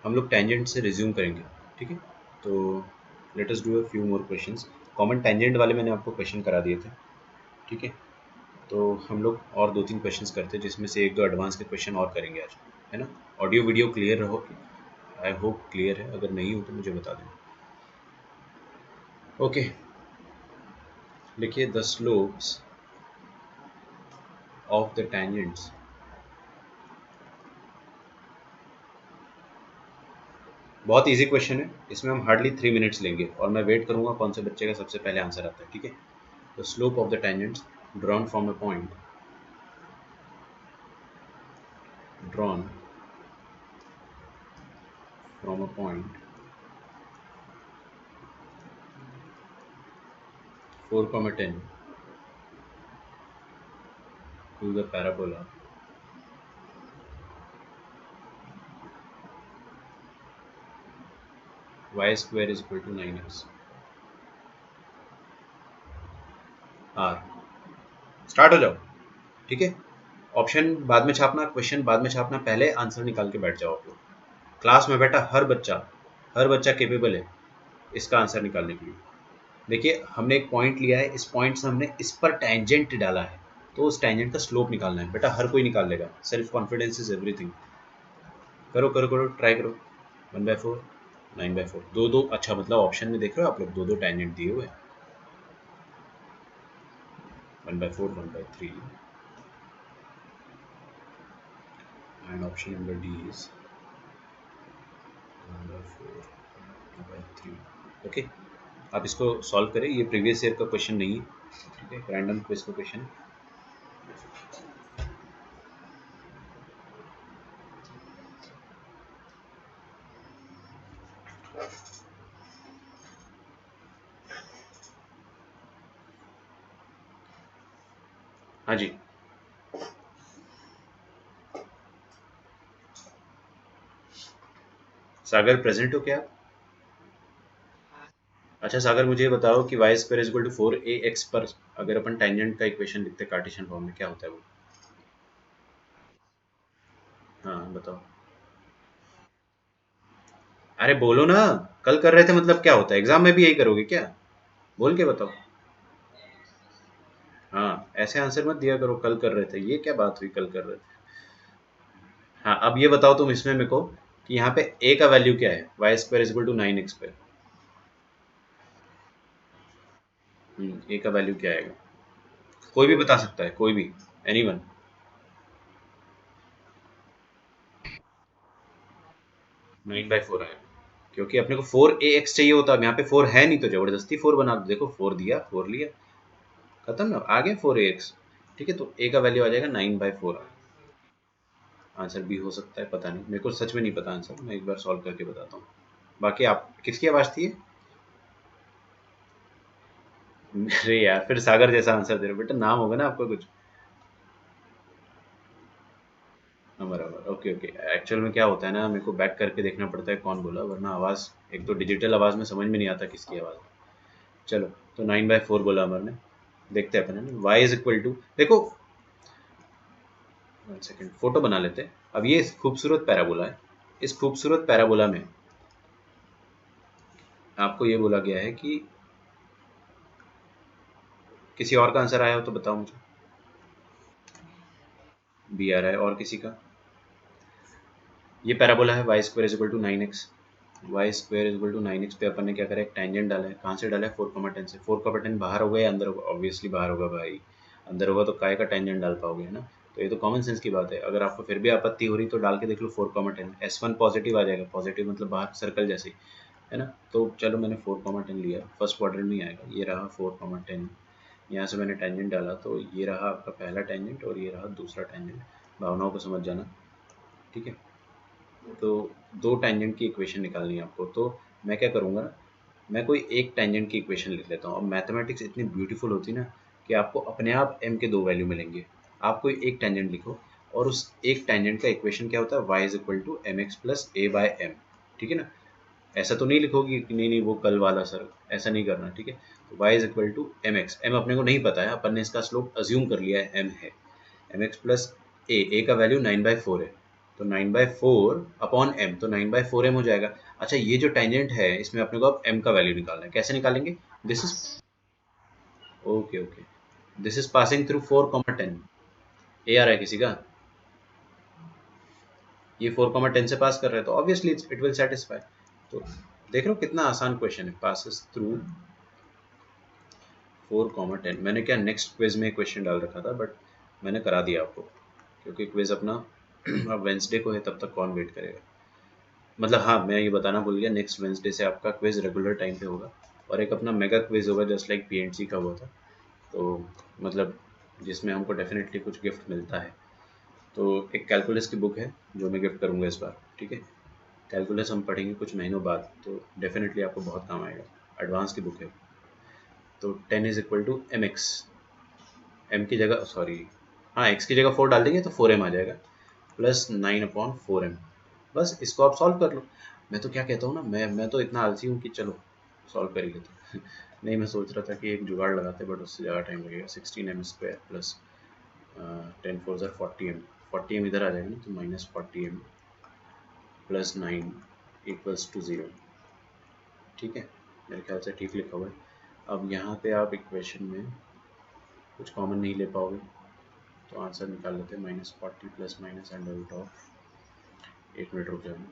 हम लोग टेंजेंट से रिज्यूम करेंगे, ठीक है। तो let us do a few more questions. Common tangent वाले मैंने आपको क्वेश्चन करा दिए थे, ठीक है। तो हम लोग और 2-3 क्वेश्चंस करते हैं, जिसमें से 1-2 एडवांस के क्वेश्चन और करेंगे आज, है ना। ऑडियो वीडियो क्लियर रहो, आई होप क्लियर है, अगर नहीं हो तो मुझे बता दें। ओके, लिखिए the slopes of the tangents. बहुत इजी क्वेश्चन है, इसमें हम हार्डली 3 मिनट्स लेंगे और मैं वेट करूंगा कौन से बच्चे का सबसे पहले आंसर आता है, ठीक है। The slope of the tangents drawn from a point, drawn from a point 4, 10 to the parabola y square is equal to 9x r। Start हो जाओ, ठीक है। ऑप्शन बाद में छापना, क्वेश्चन बाद में छापना, पहले आंसर निकाल के बैठ जाओ आप लोग। क्लास में बैठा हर बच्चा केपेबल है इसका आंसर निकालने के लिए। देखिए हमने एक पॉइंट लिया है, इस पॉइंट से हमने इस पर टेंजेंट डाला है, तो उस टेंजेंट का स्लोप निकालना है बेटा, हर कोई निकाल लेगा। Self confidence is everything. करो करो करो, ट्राई करो। 1/4, 9/4, दो दो, अच्छा मतलब ऑप्शन में देख रहे हो आप लोग, दो दो टेंजेंट दिए हुए। 1/4, 1/3, and option number D is 1/4, 2/3। Okay, आप इसको सॉल्व करें, ये प्रीवियस ईयर का क्वेश्चन नहीं है, ठीक है, रैंडम क्विज का क्वेश्चन है। हाँ जी, सागर प्रेजेंट हो क्या आप? अच्छा सागर, मुझे ये बताओ कि Y square is equal to 4ax पर अगर अपन टेंजेंट का इक्वेशन लिखते हैं कार्टेशियन फॉर्म में, क्या होता है वो? हाँ बताओ। अरे बोलो ना, कल कर रहे थे मतलब क्या होता है, एग्जाम में भी यही करोगे क्या? बोल के बताओ। हाँ, ऐसे आंसर मत दिया करो, कल कर रहे थे, ये क्या बात हुई कल कर रहे थे। हाँ अब ये बताओ तुम इसमें मेरे को कि यहाँ पे a का वैल्यू क्या है, Y square is equal to 9x square. a का वैल्यू क्या आएगा? कोई भी बता सकता है, कोई भी, एनीवन। 9/4 आएगा, क्योंकि अपने को 4ax चाहिए होता, अब यहाँ पे 4 है नहीं तो जबरदस्ती 4 बना दो। देखो 4 दिया, 4 लिया, खत्म ना, आ गया 4ax। ठीक है, तो a का वैल्यू आ जाएगा 9/4। आंसर भी हो सकता है, पता नहीं, मेरे को सच में नहीं पता आंसर, मैं एक बार सॉल्व करके बताता हूँ। बाकी आप किसकी आवाज़ थी ये? अरे यार, फिर सागर जैसा आंसर दे रहे हो बेटा, नाम होगा ना आपका कुछ। Amar Amar, okay okay. Actual में क्या होता है ना, मेरे को बैक करके देखना पड़ता है कौन बोला, वरना आवाज़, एक तो डिजिटल आवाज़ में समझ में नहीं आता किसकी आवाज़ है। चलो, तो 9/4 बोला अमर ने। देखते हैं अपन, है ना, वाई इज इक्वल टू, देखो 1 सेकेंड, फोटो बना लेते हैं। अब ये खूबसूरत पैराबोला है, इस खूबसूरत पैराबोला में आपको ये बोला गया है कि, किसी और का आंसर आया हो तो बताओ मुझे। बी आ रहा है, और किसी का? ये पैराबोला है Y square is equal to 9x। Y square is equal to 9x पे अपन ने क्या करा है, एक टेंजेंट डाला है। कहाँ से डाला है? 4,10 से। 4,10 बाहर होगा या अंदर होगा? ऑब्वियसली बाहर होगा भाई, अंदर होगा तो काय का टेंजेंट डाल पाओगे, है ना। तो ये तो कॉमन सेंस की बात है। अगर आपको फिर भी आपत्ति हो रही तो डाल के देख लो 4,10, S1 पॉजिटिव आ जाएगा, पॉजिटिव मतलब बाहर सर्कल जैसे ही, है ना। तो चलो मैंने 4,10 लिया, फर्स्ट क्वाड्रेंट में आएगा, ये रहा 4,10। यहाँ से मैंने टेंजेंट डाला तो ये रहा आपका पहला टेंजेंट और ये रहा दूसरा टेंजेंट। भावनाओं को समझ जाना, ठीक है। तो दो टेंजेंट की इक्वेशन निकालनी है आपको, तो मैं क्या करूँगा ना, मैं कोई एक टेंजेंट की इक्वेशन लिख लेता हूँ। अब मैथमेटिक्स इतनी ब्यूटीफुल होती है ना कि आपको अपने आप m के दो वैल्यू मिलेंगे। आप कोई एक टेंजेंट लिखो और उस एक टेंजेंट का इक्वेशन क्या होता है, y is equal to M x plus A by M, ठीक है ना। ऐसा तो नहीं लिखोगी कि नहीं नहीं वो कल वाला सर, ऐसा नहीं करना, ठीक है। तो y is equal to M X, M अपने को नहीं पता है, अपन ने इसका स्लोप अज्यूम कर लिया है m है, एम एक्स प्लस ए का वैल्यू 9/4 है, तो 9/4 अपॉन m, तो 9/4m हो जाएगा। अच्छा, ये जो टेंजेंट है इसमें अपने को अब m का वैल्यू निकालना है। कैसे निकालेंगे? This is okay okay, this is passing through 4,10। ए आ रहा है किसी का? ये 4,10 से पास कर रहा है तो ऑब्वियसली इट विल सेटिस्फाई। तो देख रहे हो कितना आसान क्वेश्चन है, पासिस थ्रू 4,10। मैंने क्या नेक्स्ट क्विज में क्वेश्चन डाल रखा था, बट मैंने करा दिया आपको, क्योंकि क्विज अपना अब वेंसडे को है, तब तक कौन वेट करेगा। मतलब हाँ, मैं ये बताना भूल गया, नेक्स्ट वेंसडे से आपका क्विज रेगुलर टाइम पे होगा, और एक अपना मेगा क्विज होगा जस्ट लाइक पीएनसी का हुआ था। तो मतलब जिसमें हमको डेफिनेटली कुछ गिफ्ट मिलता है। तो एक कैलकुलस की बुक है जो मैं गिफ्ट करूँगा इस बार, ठीक है। कैलकुलस हम पढ़ेंगे कुछ महीनों बाद, तो डेफिनेटली आपको बहुत काम आएगा। एडवांस की बुक है। तो 10 = mx, एम की जगह सॉरी, हाँ एक्स की जगह 4 डाल देंगे तो 4m आ जाएगा, प्लस 9/4m। बस इसको आप सॉल्व कर लो। मैं तो क्या कहता हूँ ना, मैं तो इतना आलसी हूँ कि चलो सॉल्व कर ही लेते नहीं, मैं सोच रहा था कि एक जुगाड़ लगाते, बट उससे ज़्यादा टाइम लगेगा। 16m² प्लस 10 4 ज़ार 40m, 40m इधर आ जाएगा ना, तो -40m प्लस 9 = 0। ठीक है, मेरे ख्याल से ठीक लिखा हुआ है। अब यहाँ पे आप इक्वेशन में कुछ कॉमन नहीं ले पाओगे, तो आंसर निकाल लेते हैं। -40 plus minus under root of, 1 minute रुक जाना।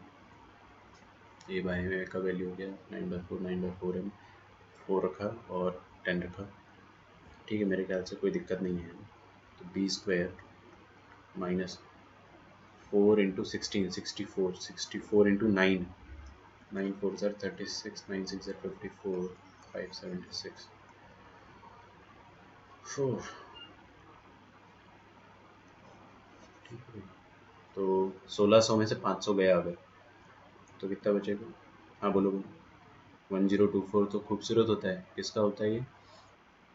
ए बाई में का वैल्यू हो गया 9/4, 9/4m, 4 रखा और 10 रखा। ठीक है, मेरे ख्याल से कोई दिक्कत नहीं है। तो b² -4 × 16, 64, 64 × 9, 9 4 ज़ार 36, 9 6 ज़ार 54, 576। ठीक है, तो 1600 में से 500 गया अगर, तो कितना बचेगा? हाँ बोलो बोलो। 1024 तो खूबसूरत होता है, किसका होता है ये?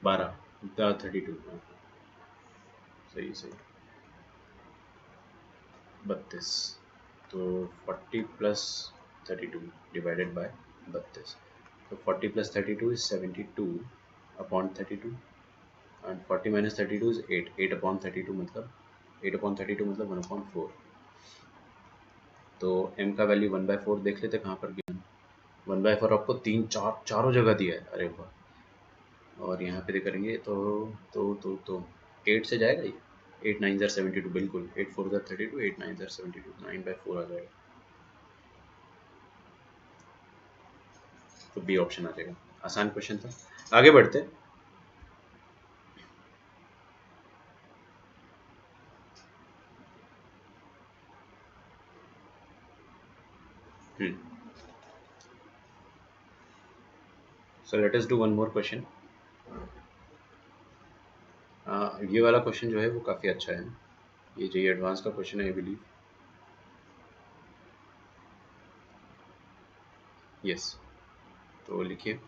12, 32, सही सही, 32। तो 40 प्लस 32 डिवाइडेड बाय 32, तो 40 plus 32 is 72 upon 32, and 40 minus 32 is 8, 8/32 मतलब 8/32 मतलब 1/4। तो m का वैल्यू 1/4 देख लेते कहाँ पर गया। 1/4 आपको चारों जगह दिया है, अरे वाह। और यहाँ पे करेंगे तो 8 से जाएगा ये, 8 9 ज़ार 72, बिल्कुल 8 4 ज़ार 32, 8 9 ज़ार 72, 9/4 आ जाएगा। तो बी ऑप्शन आ जाएगा। आसान क्वेश्चन था, आगे बढ़ते। So let us do one more question. ये वाला क्वेश्चन जो है वो काफ़ी अच्छा है, ये जो एडवांस का क्वेश्चन है आई बिलीव। यस, तो लिखिए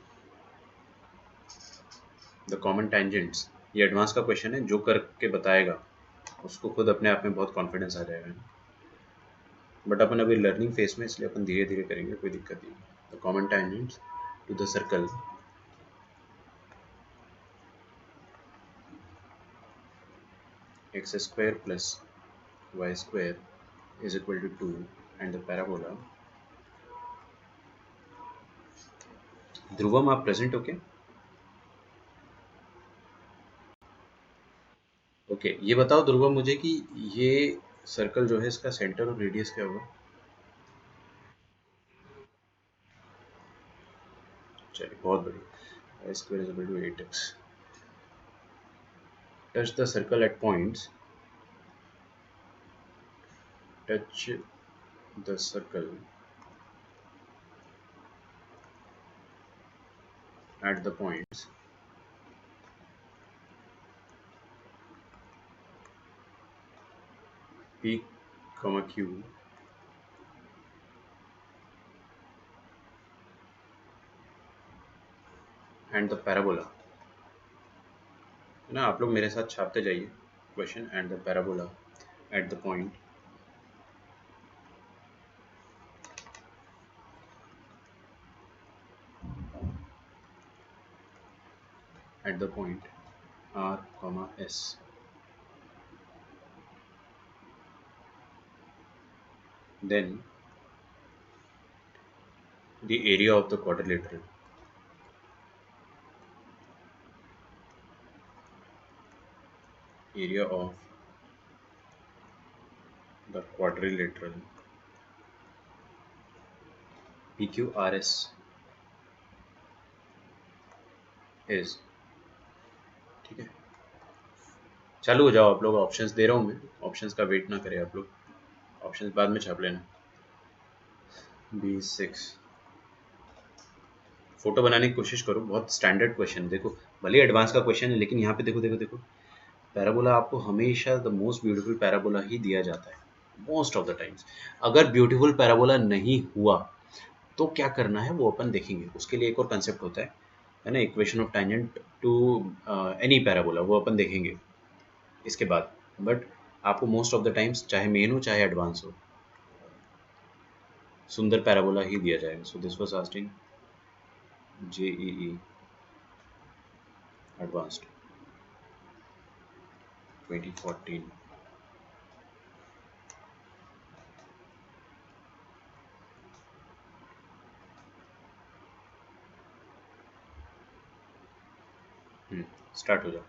द कॉमन टेंजेंट्स। ये एडवांस का क्वेश्चन है, जो करके बताएगा उसको खुद अपने आप में बहुत कॉन्फिडेंस आ जाएगा। बट अपन अभी लर्निंग फेस में, इसलिए अपन धीरे धीरे करेंगे, कोई दिक्कत नहीं। The common tangents to the circle x² plus y² is equal to 2 and the parabola। ध्रुवम, आप प्रेजेंट हो क्या? ओके, ये बताओ ध्रुवम मुझे कि ये सर्कल जो है इसका सेंटर और रेडियस क्या होगा? चलिए बहुत बढ़िया। y² is equal to 8x। Touch the circle eight points, touch the circle at the points P, Q and the parabola। है ना, आप लोग मेरे साथ छापते जाइए question, and the parabola at the point R, S। then the area of the quadrilateral area of the quadrilateral PQRS is, ठीक है। चालू हो जाओ आप लोग, ऑप्शंस दे रहा हूँ मैं, ऑप्शंस का वेट ना करें आप लोग, ऑप्शंस बाद में छाप लेना। B6 फोटो बनाने की कोशिश करो, बहुत स्टैंडर्ड क्वेश्चन, देखो भले एडवांस का क्वेश्चन है लेकिन यहाँ पे देखो देखो देखो, पैराबोला आपको हमेशा द मोस्ट ब्यूटीफुल पैराबोला ही दिया जाता है मोस्ट ऑफ द टाइम्स। अगर ब्यूटीफुल पैराबोला नहीं हुआ तो क्या करना है वो अपन देखेंगे, उसके लिए एक और कंसेप्ट होता है ना, equation of tangent to any parabola, वो अपन देखेंगे इसके बाद। बट आपको मोस्ट ऑफ द टाइम्स चाहे मेन हो चाहे एडवांस हो, सुंदर पैराबोला ही दिया जाएगा। So this was asked in JEE advanced 2014। Start हो जाओ।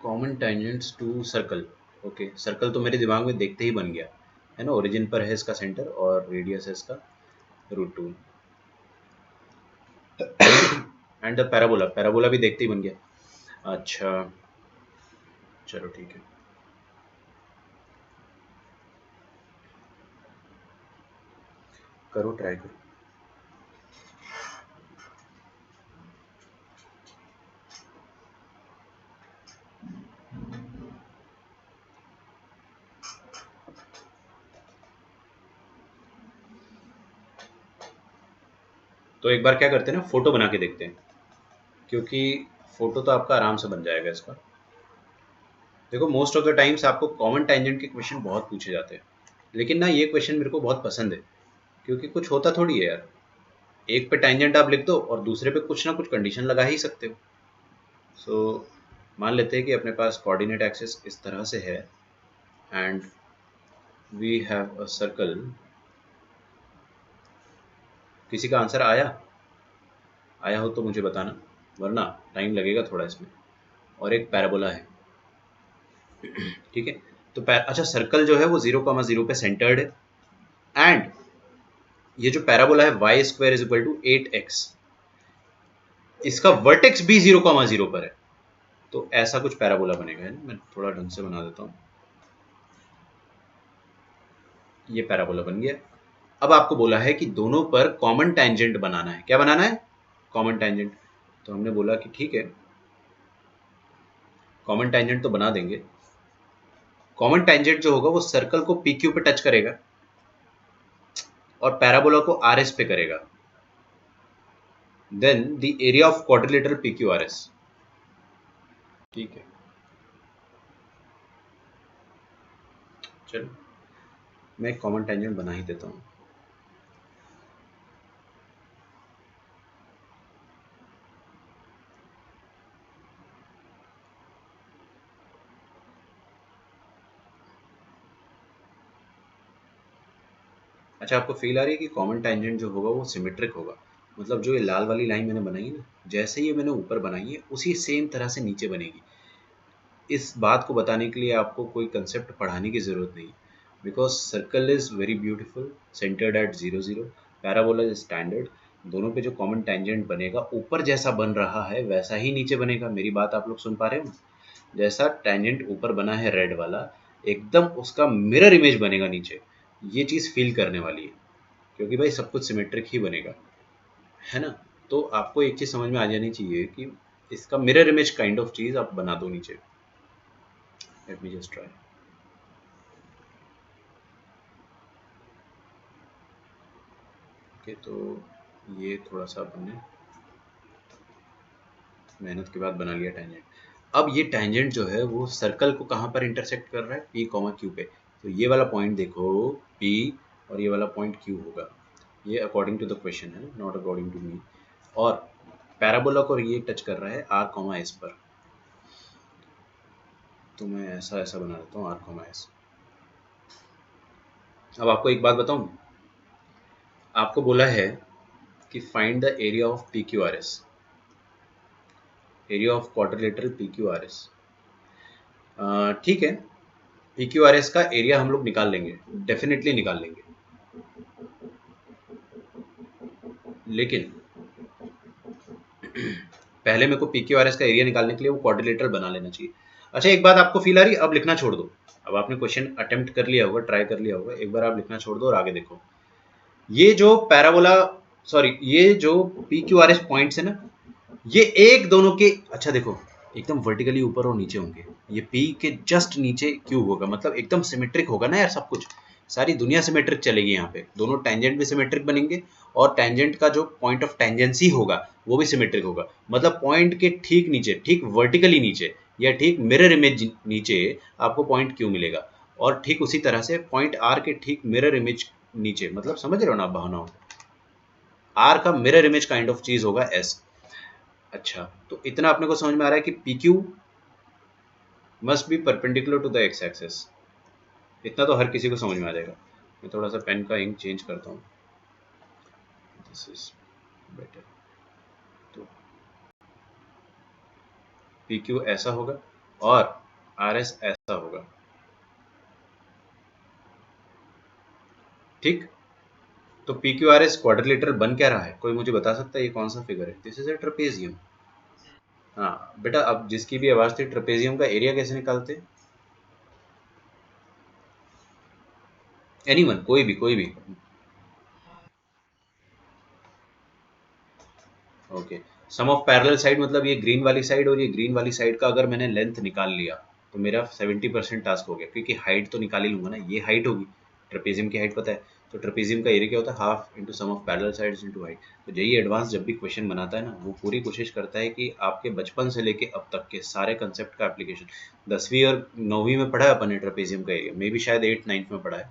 Common tangents to circle, okay circle तो मेरे दिमाग में देखते ही बन गया है ना, ओरिजिन पर है इसका सेंटर और रेडियस है इसका √2 एंड द पैराबोला, पैराबोला भी देखते ही बन गया। अच्छा चलो ठीक है, करो ट्राई करो। तो एक बार क्या करते हैं ना, फोटो बना के देखते हैं, क्योंकि फोटो तो आपका आराम से बन जाएगा इसका। देखो मोस्ट ऑफ द टाइम्स आपको कॉमन टेंजेंट के क्वेश्चन बहुत पूछे जाते हैं, लेकिन ना ये क्वेश्चन मेरे को बहुत पसंद है, क्योंकि कुछ होता थोड़ी है यार, एक पे टेंजेंट आप लिख दो और दूसरे पे कुछ ना कुछ कंडीशन लगा ही सकते हो। सो मान लेते हैं कि अपने पास कोऑर्डिनेट एक्सिस इस तरह से है and we have a circle. किसी का आंसर आया, आया हो तो मुझे बताना, वरना टाइम लगेगा थोड़ा इसमें। और एक पैराबोला है, ठीक है। तो अच्छा सर्कल जो है वो 0,0 पे सेंटर्ड है एंड ये जो पैराबोला है y² = 8x, इसका वर्टेक्स भी 0,0 पर है, तो ऐसा कुछ पैराबोला बनेगा, है ना। मैं थोड़ा ढंग से बना देता हूँ, ये पैराबोला बन गया। अब आपको बोला है कि दोनों पर कॉमन टेंजेंट बनाना है, क्या बनाना है, कॉमन टेंजेंट। तो हमने बोला कि ठीक है कॉमन टेंजेंट तो बना देंगे। कॉमन टेंजेंट जो होगा वो सर्कल को PQ पे टच करेगा और पैराबोला को RS पे करेगा, then the area of quadrilateral PQRS, ठीक है। चलो मैं एक कॉमन टेंजेंट बना ही देता हूँ। अच्छा आपको फील आ रही है कि कॉमन टेंजेंट जो होगा वो सिमेट्रिक होगा, मतलब जो ये लाल वाली लाइन मैंने बनाई है ना, जैसे ये मैंने ऊपर बनाई है उसी सेम तरह से नीचे बनेगी। इस बात को बताने के लिए आपको कोई कंसेप्ट पढ़ाने की ज़रूरत नहीं, because circle is very beautiful centred at 0,0, parabola is standard, दोनों पे जो कॉमन टेंजेंट बनेगा ऊपर जैसा बन रहा है वैसा ही नीचे बनेगा। मेरी बात आप लोग सुन पा रहे हो, जैसा टेंजेंट ऊपर बना है रेड वाला, एकदम उसका मिरर इमेज बनेगा नीचे। ये चीज़ फील करने वाली है, क्योंकि भाई सब कुछ सिमेट्रिक ही बनेगा, है ना। तो आपको एक चीज़ समझ में आ जानी चाहिए कि इसका मिरर इमेज काइंड ऑफ चीज़ आप बना दो नीचे। Let me just try. Okay तो ये थोड़ा सा अपन ने मेहनत के बाद बना लिया टेंजेंट। अब ये टेंजेंट जो है वो सर्कल को कहाँ पर इंटरसेक्ट कर रहा है, P, Q पे। तो ये वाला पॉइंट देखो P और ये वाला पॉइंट Q होगा, ये अकॉर्डिंग टू द क्वेश्चन है, नॉट अकॉर्डिंग टू मी। और पैराबोला को ये टच कर रहा है R, S पर, तो मैं ऐसा ऐसा बना देता हूँ R, S। अब आपको एक बात बताऊं, आपको बोला है कि find the area of P Q R S, area of quadrilateral P Q R S. ठीक है, पी क्यू आर एस का एरिया हम लोग निकाल लेंगे, डेफिनेटली निकाल लेंगे, लेकिन पहले मेरे को पी क्यू आर एस का एरिया निकालने के लिए वो क्वाड्रिलेटरल बना लेना चाहिए। अच्छा, एक बात आपको फील आ रही है, अब लिखना छोड़ दो। अब आपने क्वेश्चन अटेम्प्ट कर लिया होगा, ट्राई कर लिया होगा, एक बार आप लिखना छोड़ दो और आगे देखो। ये जो पैराबोला, सॉरी, ये जो P Q R S points है ना, ये एक दोनों के, अच्छा देखो, एकदम वर्टिकली ऊपर और नीचे होंगे। ये पी के जस्ट नीचे क्यू होगा, मतलब एकदम सिमेट्रिक होगा ना यार सब कुछ, सारी दुनिया सिमेट्रिक चलेगी यहाँ पे। दोनों टेंजेंट भी सिमेट्रिक बनेंगे और टेंजेंट का जो पॉइंट ऑफ टेंजेंसी होगा वो भी सिमेट्रिक होगा। मतलब पॉइंट के ठीक नीचे, ठीक वर्टिकली नीचे या ठीक मिरर इमेज नीचे आपको पॉइंट क्यू मिलेगा, और ठीक उसी तरह से पॉइंट आर के ठीक मिरर इमेज नीचे, मतलब समझ रहे हो ना भावनाओं, आर का मिरर इमेज काइंड ऑफ चीज होगा एस। अच्छा, तो इतना अपने को समझ में आ रहा है कि P Q must be perpendicular to the X axis. इतना तो हर किसी को समझ में आ जाएगा। मैं थोड़ा सा पेन का इंक चेंज करता हूँ, दिस इज बेटर। तो पी क्यू ऐसा होगा और आर एस ऐसा होगा, ठीक। तो P Q R S quadrilateral बन क्या रहा है, कोई मुझे बता सकता है ये कौन सा फिगर है? This is a trapezium. हाँ बेटा, अब जिसकी भी आवाज थी, ट्रेपेजियम का एरिया कैसे निकालते? एनीवन, कोई भी, कोई भी। Okay, sum of parallel side, मतलब ये ग्रीन वाली साइड और ये ग्रीन वाली साइड का अगर मैंने लेंथ निकाल लिया तो मेरा 70% टास्क हो गया, क्योंकि हाइट तो निकाल ही लूंगा ना, ये हाइट होगी, ट्रेपेजियम की हाइट पता है, तो ट्रेपेजियम का एरिया क्या होता है, half into sum of parallel sides into height. तो यही एडवांस जब भी क्वेश्चन बनाता है ना, वो पूरी कोशिश करता है कि आपके बचपन से लेके अब तक के सारे कंसेप्ट का एप्लीकेशन, 10वीं और 9वीं में पढ़ा है अपन ने ट्रेपेजियम का एरिया, मे भी शायद 8-9 में पढ़ा है।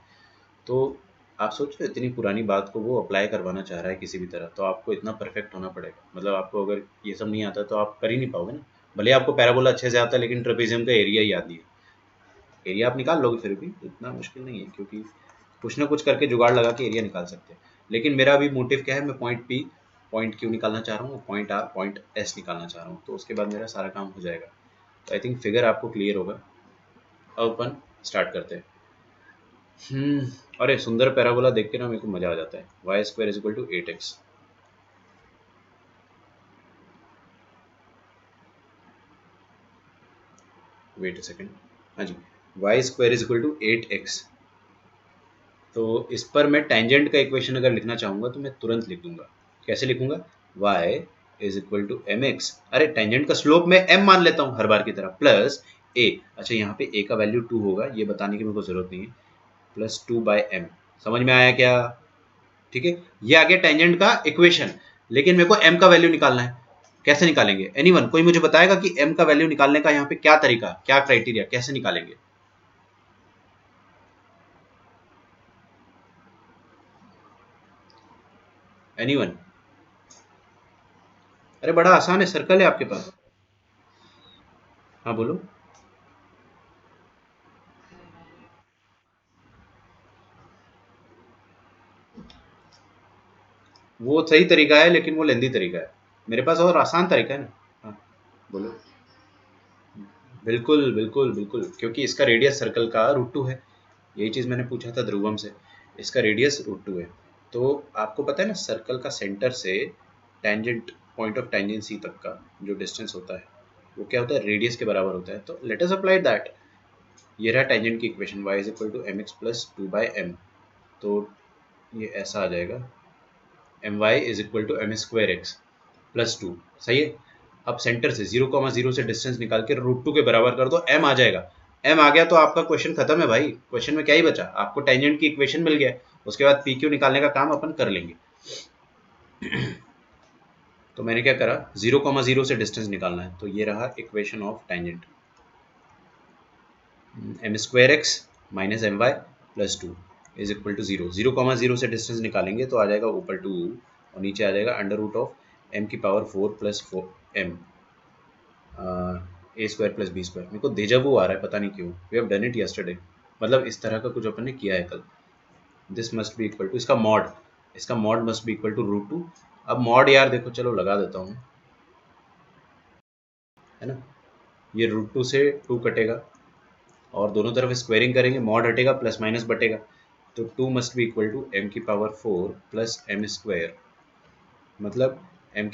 तो आप सोच रहे हो इतनी पुरानी बात को वो अप्लाई करवाना चाह रहा है किसी भी तरह, तो आपको इतना परफेक्ट होना पड़ेगा। मतलब आपको अगर ये सब नहीं आता तो आप कर ही नहीं पाओगे ना। भले आपको पैराबोला अच्छे से आता है लेकिन ट्रेपेजियम का एरिया ही याद नहीं है। एरिया आप निकाल लोगे फिर भी, इतना मुश्किल नहीं है, क्योंकि कुछ ना कुछ करके जुगाड़ लगा के एरिया निकाल सकते हैं। लेकिन मेरा अभी मोटिव क्या है, मैं पॉइंट पी, पॉइंट क्यू निकालना चाह रहा हूँ, पॉइंट आर, पॉइंट एस निकालना चाह रहा हूँ, तो उसके बाद मेरा सारा काम हो जाएगा। तो आई थिंक फिगर आपको क्लियर होगा। अब अपन स्टार्ट करते हैं। अरे सुंदर पैराबोला देख के ना मेरे को मजा आ जाता है। Y square is equal to 8x। Wait a second, हाँ जी, y square is equal to 8x। तो इस पर मैं टेंजेंट का इक्वेशन अगर लिखना चाहूंगा तो मैं तुरंत लिख दूंगा। कैसे लिखूंगा? y is equal to M X, अरे टेंजेंट का स्लोप मैं m मान लेता हूँ हर बार की तरह, प्लस a। अच्छा, यहाँ पे a का वैल्यू 2 होगा, ये बताने की मेरे को जरूरत नहीं है, प्लस 2/m। समझ में आया क्या? ठीक है, ये आ गया टेंजेंट का इक्वेशन। लेकिन मेरे को m का वैल्यू निकालना है, कैसे निकालेंगे? एनीवन, कोई मुझे बताएगा कि m का वैल्यू निकालने का यहाँ पे क्या तरीका, क्या क्राइटेरिया, कैसे निकालेंगे? एनीवन? अरे बड़ा आसान है, सर्कल है आपके पास। हाँ बोलो। वो सही तरीका है लेकिन वो लेंदी तरीका है, मेरे पास और आसान तरीका है ना। हाँ बोलो। बिल्कुल बिल्कुल बिल्कुल, क्योंकि इसका रेडियस सर्कल का √2 है। यही चीज़ मैंने पूछा था ध्रुवम से, इसका रेडियस √2 है। तो आपको पता है ना, सर्कल का सेंटर से टेंजेंट, पॉइंट ऑफ टेंजेंसी तक का जो डिस्टेंस होता है वो क्या होता है, रेडियस के बराबर होता है। तो लेट अस अप्लाई दैट। ये रहा टेंजेंट की equation, y is equal to M x plus 2/m। तो ये ऐसा आ जाएगा, M Y is equal to M square X plus 2। सही है। अब सेंटर से 0,0 से डिस्टेंस निकाल के √2 के बराबर कर दो, m आ जाएगा। m आ गया तो आपका क्वेश्चन खत्म है भाई, क्वेश्चन में क्या ही बचा, आपको टेंजेंट की इक्वेशन मिल गया। उसके बाद पी क्यू निकालने का काम अपन कर लेंगे। तो मैंने क्या करा, 0,0 से डिस्टेंस निकालना है, तो ये रहा equation of tangent, M square X minus M Y plus 2 is equal to 0। 0,0 से डिस्टेंस निकालेंगे तो आ जाएगा ऊपर 2 और नीचे आ जाएगा under root of m⁴ plus 4m, A square plus B square. मेरे को डेजा वो आ रहा है, पता नहीं क्यों, we have done it yesterday, मतलब इस तरह का कुछ अपन ने किया है कल। This must be equal to, इसका mod must be equal to √2। अब मॉड यार देखो, चलो लगा देता हूँ, है ना, ये √2 से 2 कटेगा और दोनों तरफ स्क्वायरिंग करेंगे, मॉड हटेगा प्लस माइनस बटेगा, तो 2 must be equal to m⁴ plus m², मतलब m⁴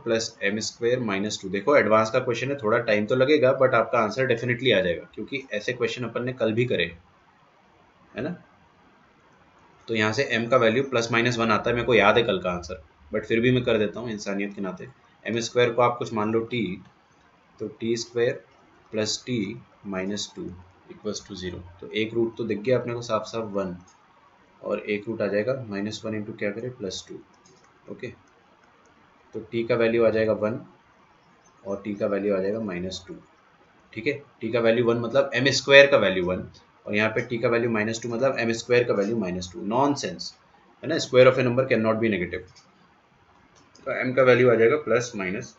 प्लस m² -2। देखो एडवांस का क्वेश्चन है, थोड़ा टाइम तो लगेगा बट आपका आंसर डेफिनेटली आ जाएगा, क्योंकि ऐसे क्वेश्चन अपन ने कल भी करे, है ना। तो यहाँ से m का वैल्यू +-1 आता है, मेरे को याद है कल का आंसर, बट फिर भी मैं कर देता हूँ इंसानियत के नाते। m² को आप कुछ मान लो t, तो t² plus t minus 2 equals to 0। तो एक रूट तो दिख गया अपने को साफ साफ 1, और एक रूट आ जाएगा -1 इंटू क्या करें +2। ओके, तो t का वैल्यू आ जाएगा 1 और t का वैल्यू आ जाएगा -2। ठीक है, t का वैल्यू 1 मतलब m² का वैल्यू 1, और यहाँ पे t का वैल्यू -2 मतलब m² का वैल्यू -2। नॉनसेंस, है ना, square of A number can not be negative. तो m का वैल्यू आ जाएगा +-1,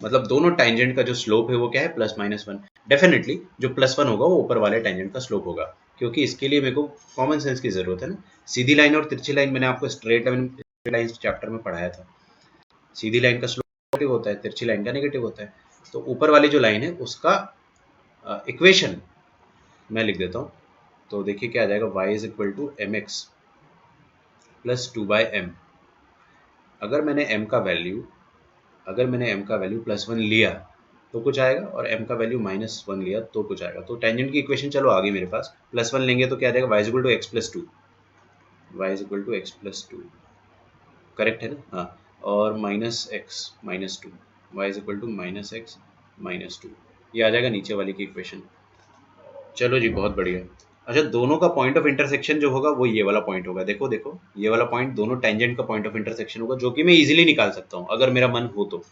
मतलब दोनों टेंजेंट का जो स्लोप है वो क्या है, +-1। डेफिनेटली जो +1 होगा वो ऊपर वाले टेंजेंट का स्लोप होगा, क्योंकि इसके लिए मेरे को कॉमन सेंस की जरूरत है ना। सीधी लाइन और तिरछी लाइन मैंने आपको स्ट्रेट लाइन चैप्टर में पढ़ाया था, सीधी लाइन का स्लोप पॉजिटिव होता है, तिरछी लाइन का नेगेटिव होता है। तो ऊपर वाली जो लाइन है उसका इक्वेशन मैं लिख देता हूँ, तो देखिए क्या आ जाएगा, y is equal to mx plus 2/m। अगर मैंने m का वैल्यू +1 लिया तो कुछ आएगा, और m का वैल्यू -1 लिया तो कुछ आएगा। तो टेंजेंट की इक्वेशन चलो आ गई मेरे पास, +1 लेंगे तो क्या आ जाएगा, y is equal to x plus 2, correct है ना, हाँ, और -x-2, y is equal to -x-2, ये आ जाएगा नीचे वाली की इक्वेशन। चलो जी, बहुत बढ़िया। अच्छा, दोनों का पॉइंट ऑफ इंटरसेक्शन जो होगा वो ये वाला पॉइंट होगा, देखो देखो, ये वाला पॉइंट दोनों टेंजेंट का पॉइंट ऑफ इंटरसेक्शन होगा, जो कि मैं इजीली निकाल सकता हूँ अगर मेरा मन हो तो,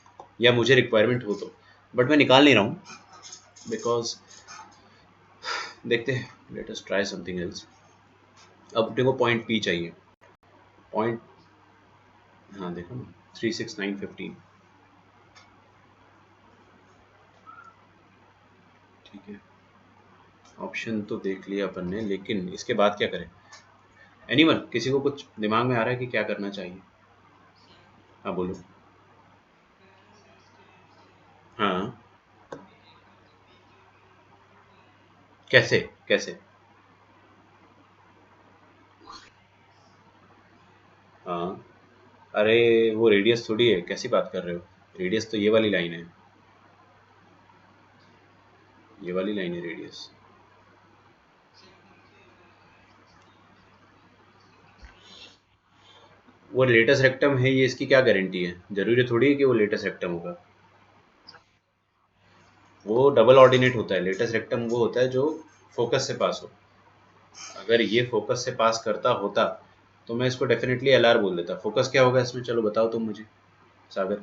या मुझे रिक्वायरमेंट हो तो, बट मैं निकाल नहीं रहा हूँ बिकॉज देखते हैं, लेट अस ट्राई समथिंग एल्स। अब अपने को पॉइंट पी चाहिए, पॉइंट, हाँ देखो ना, 36915, ठीक है, ऑप्शन तो देख लिया अपन ने, लेकिन इसके बाद क्या करें। एनीवन, किसी को कुछ दिमाग में आ रहा है कि क्या करना चाहिए? हाँ बोलो। हाँ, कैसे कैसे? हाँ, अरे वो रेडियस थोड़ी है, कैसी बात कर रहे हो, रेडियस तो ये वाली लाइन है, ये वाली लाइन है रेडियस। वो लेटेस्ट रेक्टम है ये, इसकी क्या गारंटी है, जरूरी थोड़ी है कि वो लेटेस्ट रेक्टम होगा। वो डबल ऑर्डिनेट होता है, लेटेस्ट रेक्टम वो होता है जो फोकस से पास हो। अगर ये फोकस से पास करता होता तो मैं इसको डेफिनेटली एल आर बोल देता। फोकस क्या होगा इसमें, चलो बताओ तुम मुझे, सागर,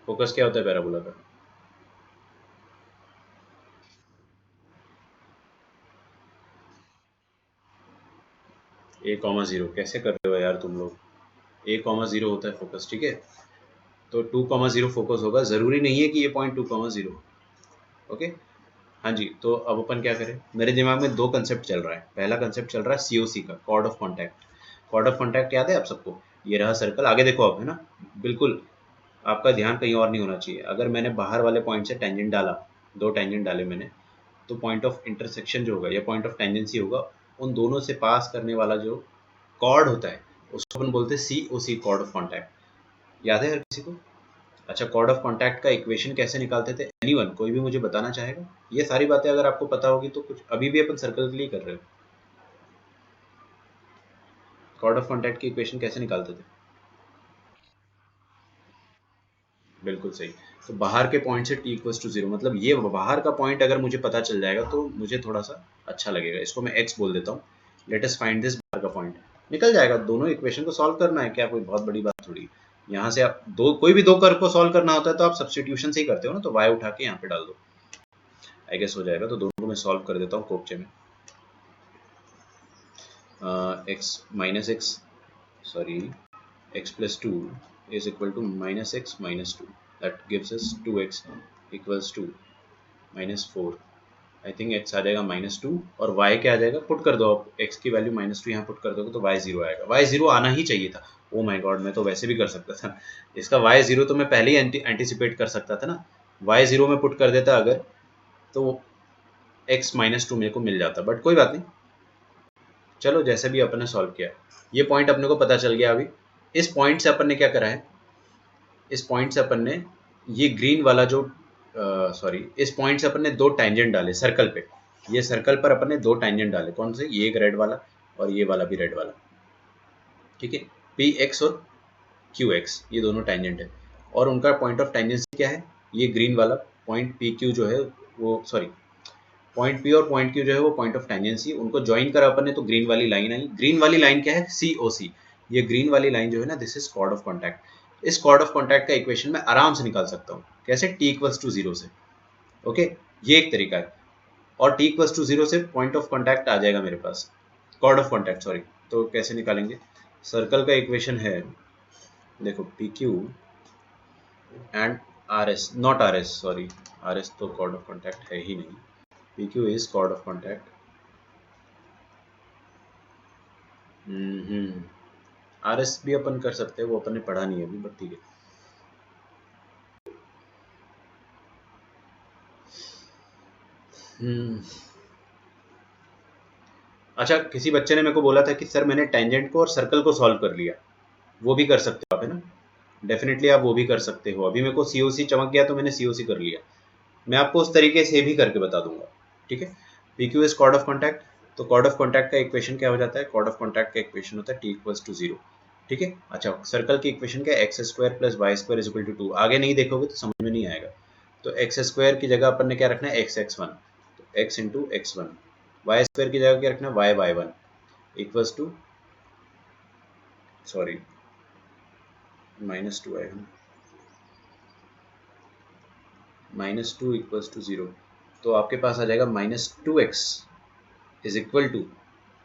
फोकस क्या होता है पैराबोला का? a,0 कैसे कर रहे हो यार तुम लोग, a,0 होता है फोकस, ठीक है, तो 2,0 फोकस होगा, जरूरी नहीं है कि ये पॉइंट 2,0। ओके, हाँ जी, तो अब अपन क्या करें, मेरे दिमाग में दो कंसेप्ट चल रहा है। पहला कंसेप्ट चल रहा है सीओसी का, chord of contact. Chord of contact याद है आप सबको, ये रहा सर्कल, आगे देखो आप, है ना, बिल्कुल आपका ध्यान कहीं और नहीं होना चाहिए। अगर मैंने बाहर वाले पॉइंट से टेंजेंट डाला, दो टेंजेंट डाले मैंने, तो पॉइंट ऑफ इंटरसेक्शन जो होगा या पॉइंट ऑफ टेंजेंसी होगा, उन दोनों से पास करने वाला जो कॉर्ड होता है उसको अपन बोलते हैं सी ओ सी, कॉर्ड ऑफ कॉन्टैक्ट। याद है हर किसी को? अच्छा, कॉर्ड ऑफ कॉन्टैक्ट का इक्वेशन कैसे निकालते थे, एनीवन कोई भी मुझे बताना चाहेगा? ये सारी बातें अगर आपको पता होगी तो कुछ, अभी भी अपन सर्कल के लिए कर रहे हो, कॉर्ड ऑफ कॉन्टैक्ट की इक्वेशन कैसे निकालते थे? बिल्कुल सही। तो बाहर के पॉइंट से t इक्वल्स टू 0, मतलब ये बाहर का पॉइंट अगर मुझे पता चल जाएगा तो मुझे थोड़ा सा अच्छा लगेगा, इसको मैं x बोल देता हूँ। लेट अस फाइंड दिस बाहर का पॉइंट, निकल जाएगा। दोनों इक्वेशन को सॉल्व करना है क्या, कोई बहुत बड़ी बात थोड़ी। यहाँ से आप दो, कोई भी दो कर्व को सॉल्व करना होता है तो आप सब्सटीट्यूशन से ही करते हो ना, तो y उठा के यहाँ पे डाल दो, आई गेस हो जाएगा। तो दोनों को मैं सॉल्व कर देता हूँ कोपचे में। X minus x, sorry, x plus 2 is equal to -x minus 2, that gives us 2x equals to -4, I think x आ जाएगा -2 और y क्या आ जाएगा, पुट कर दो आप x की वैल्यू -2 यहाँ पुट कर दोगे तो y 0 आएगा। y 0 आना ही चाहिए था। ओ माय गॉड, मैं तो वैसे भी कर सकता था इसका y 0 तो मैं पहले ही एंटिसिपेट कर सकता था ना। y 0 में पुट कर देता अगर तो x -2 मेरे को मिल जाता, बट कोई बात नहीं, चलो जैसे भी अपन ने सॉल्व किया। ये पॉइंट अपने को पता चल गया। अभी इस पॉइंट से अपन ने क्या करा है, इस पॉइंट से अपन ने ये ग्रीन वाला जो सॉरी इस पॉइंट से अपन ने दो टैंजेंट डाले सर्कल पे। ये सर्कल पर अपन ने दो टैंजेंट डाले, कौन से, ये एक रेड वाला और ये वाला भी रेड वाला, ठीक है। पी एक्स और क्यू एक्स ये दोनों टैंजेंट है और उनका पॉइंट ऑफ टैंजेंसी क्या है, ये ग्रीन वाला पॉइंट पी क्यू जो है वो, सॉरी पॉइंट पी और पॉइंट क्यू जो है वो पॉइंट ऑफ टैंजेंसी, उनको ज्वाइन करा अपन ने तो ग्रीन वाली लाइन आई। ग्रीन वाली लाइन क्या है, सी ओ सी। ये ग्रीन वाली लाइन जो है ना, this is chord of contact. इस कॉर्ड ऑफ कॉन्टैक्ट का इक्वेशन मैं आराम से निकाल सकता हूँ। कैसे, टी इक्वल्स टू जीरो से। ओके, ये एक तरीका है। और टी इक्वल्स टू जीरो से पॉइंट ऑफ कॉन्टैक्ट आ जाएगा मेरे पास, कॉर्ड ऑफ कॉन्टैक्ट सॉरी। तो कैसे निकालेंगे, सर्कल का इक्वेशन है, देखो P Q and R S, not R S sorry, R S तो कॉर्ड ऑफ कॉन्टैक्ट है ही नहीं। P Q is chord of contact. R S भी अपन कर सकते हैं, वो अपन ने पढ़ा नहीं है अभी, बट ठीक है। अच्छा, किसी बच्चे ने मेरे को बोला था कि सर मैंने टेंजेंट को और सर्कल को सॉल्व कर लिया। वो भी कर सकते हो आप, है ना, डेफिनेटली आप वो भी कर सकते हो। अभी मेरे को सीओसी चमक गया तो मैंने सीओसी कर लिया। मैं आपको उस तरीके से भी करके बता दूंगा, ठीक है। P Q is chord of contact, तो कॉर्ड ऑफ कॉन्टैक्ट का इक्वेशन क्या हो जाता है, कॉर्ड ऑफ कॉन्टैक्ट का इक्वेशन होता है टी इक्वल्स टू जीरो, ठीक है। अच्छा, सर्कल की इक्वेशन क्या है, X square plus Y square is equal to 2। आगे नहीं देखोगे तो समझ में नहीं आएगा। तो एक्स स्क्वायर की जगह अपन ने क्या रखना है, एक्स एक्स वन, तो X into X one. Y square की जगह क्या रखना है, Y Y one equals to, sorry -2 आएगा, -2 इक्वल्स टू जीरो। तो आपके पास आ जाएगा -2x is equal to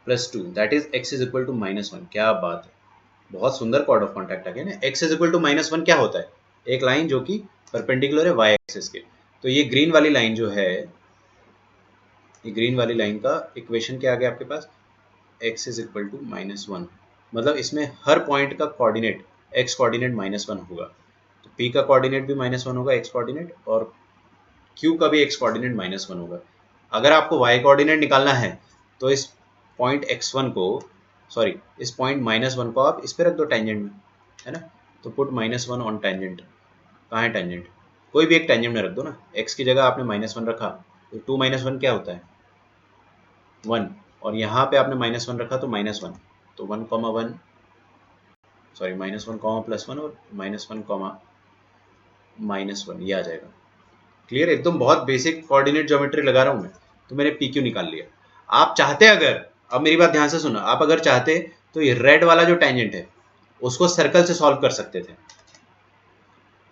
+2, that is x is equal to -1। क्या बात है, बहुत सुंदर कॉर्ड ऑफ कॉन्टैक्ट आ गया ना। x इज इक्वल टू -1 क्या होता है, एक लाइन जो कि परपेंडिकुलर है y एक्सिस के। तो ये ग्रीन वाली लाइन जो है, ये ग्रीन वाली लाइन का इक्वेशन क्या आ गया आपके पास, x इज इक्वल टू -1। मतलब इसमें हर पॉइंट का कोऑर्डिनेट x कोऑर्डिनेट -1 होगा। तो p का कोऑर्डिनेट भी -1 होगा, x कोऑर्डिनेट, और q का भी x कोऑर्डिनेट -1 होगा। अगर आपको y कोऑर्डिनेट निकालना है तो इस पॉइंट x1 को, सॉरी इस पॉइंट -1 को आप इस पे रख दो टेंजेंट में, है ना। तो पुट -1 ऑन टेंजेंट। कहाँ है टेंजेंट, कोई भी एक टेंजेंट में रख दो ना। x की जगह आपने -1 रखा तो 2 - 1 क्या होता है, 1। और यहाँ पे आपने -1 रखा तो -1, तो 1, 1, सॉरी -1, +1 और -1, -1 ये आ जाएगा। क्लियर, एकदम बहुत बेसिक कोऑर्डिनेट ज्योमेट्री लगा रहा हूँ मैं। तो मैंने पी क्यू निकाल लिया। आप चाहते अगर, अब मेरी बात ध्यान से सुनो, आप अगर चाहते तो ये रेड वाला जो टेंजेंट है उसको सर्कल से सॉल्व कर सकते थे,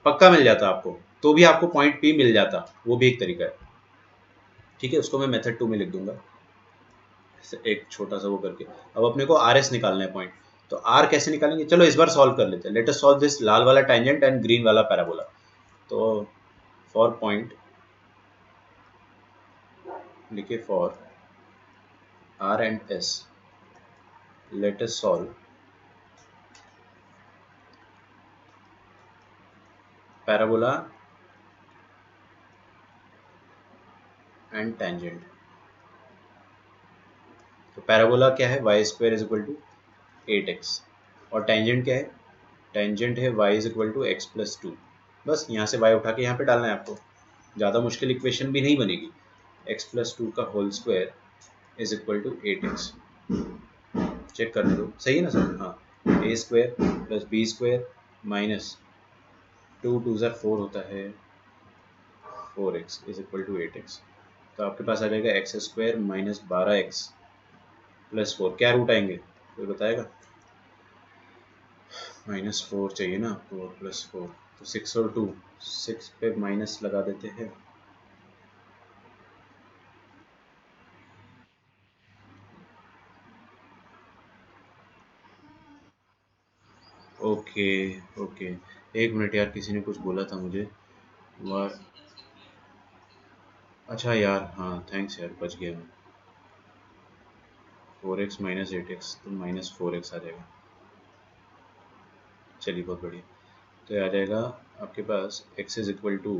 पक्का मिल जाता आपको, तो भी आपको पॉइंट पी मिल जाता, वो भी एक तरीका है, ठीक है। उसको मैं मेथड 2 में लिख दूंगा, एक छोटा सा वो करके। अब अपने को आर एस निकालना है पॉइंट, तो आर कैसे निकालेंगे, चलो इस बार सॉल्व कर लेते हैं। लेट अस सॉल्व दिस लाल वाला टेंजेंट एंड ग्रीन वाला पैराबोला। तो फॉर पॉइंट लिखे, for R and S let us solve parabola and tangent। तो पैराबोला क्या है, Y square is equal to 8x, और टेंजेंट क्या है, टेंजेंट है y is equal to x plus 2। बस यहाँ से y उठा के यहाँ पे डालना है आपको, ज़्यादा मुश्किल इक्वेशन भी नहीं बनेगी। x प्लस 2 का whole square is equal to 8x। Check करने दो, सही है ना सर, हाँ। A square plus B square minus 2 2 4 होता है, 4x is equal to 8x। तो आपके पास आ जाएगा एक्स स्क्वायर -12x +4। क्या रूट आएंगे, कोई बताएगा, -4 चाहिए ना आपको और +4, तो 6 और 2, 6 पे माइनस लगा देते हैं। ओके ओके, एक मिनट यार, किसी ने कुछ बोला था मुझे। अच्छा यार, हाँ थैंक्स यार, बच गया मैं। 4x माइनस 8x तो -4x आ जाएगा। चलिए बहुत बढ़िया। तो ये आ जाएगा आपके पास x इज इक्वल टू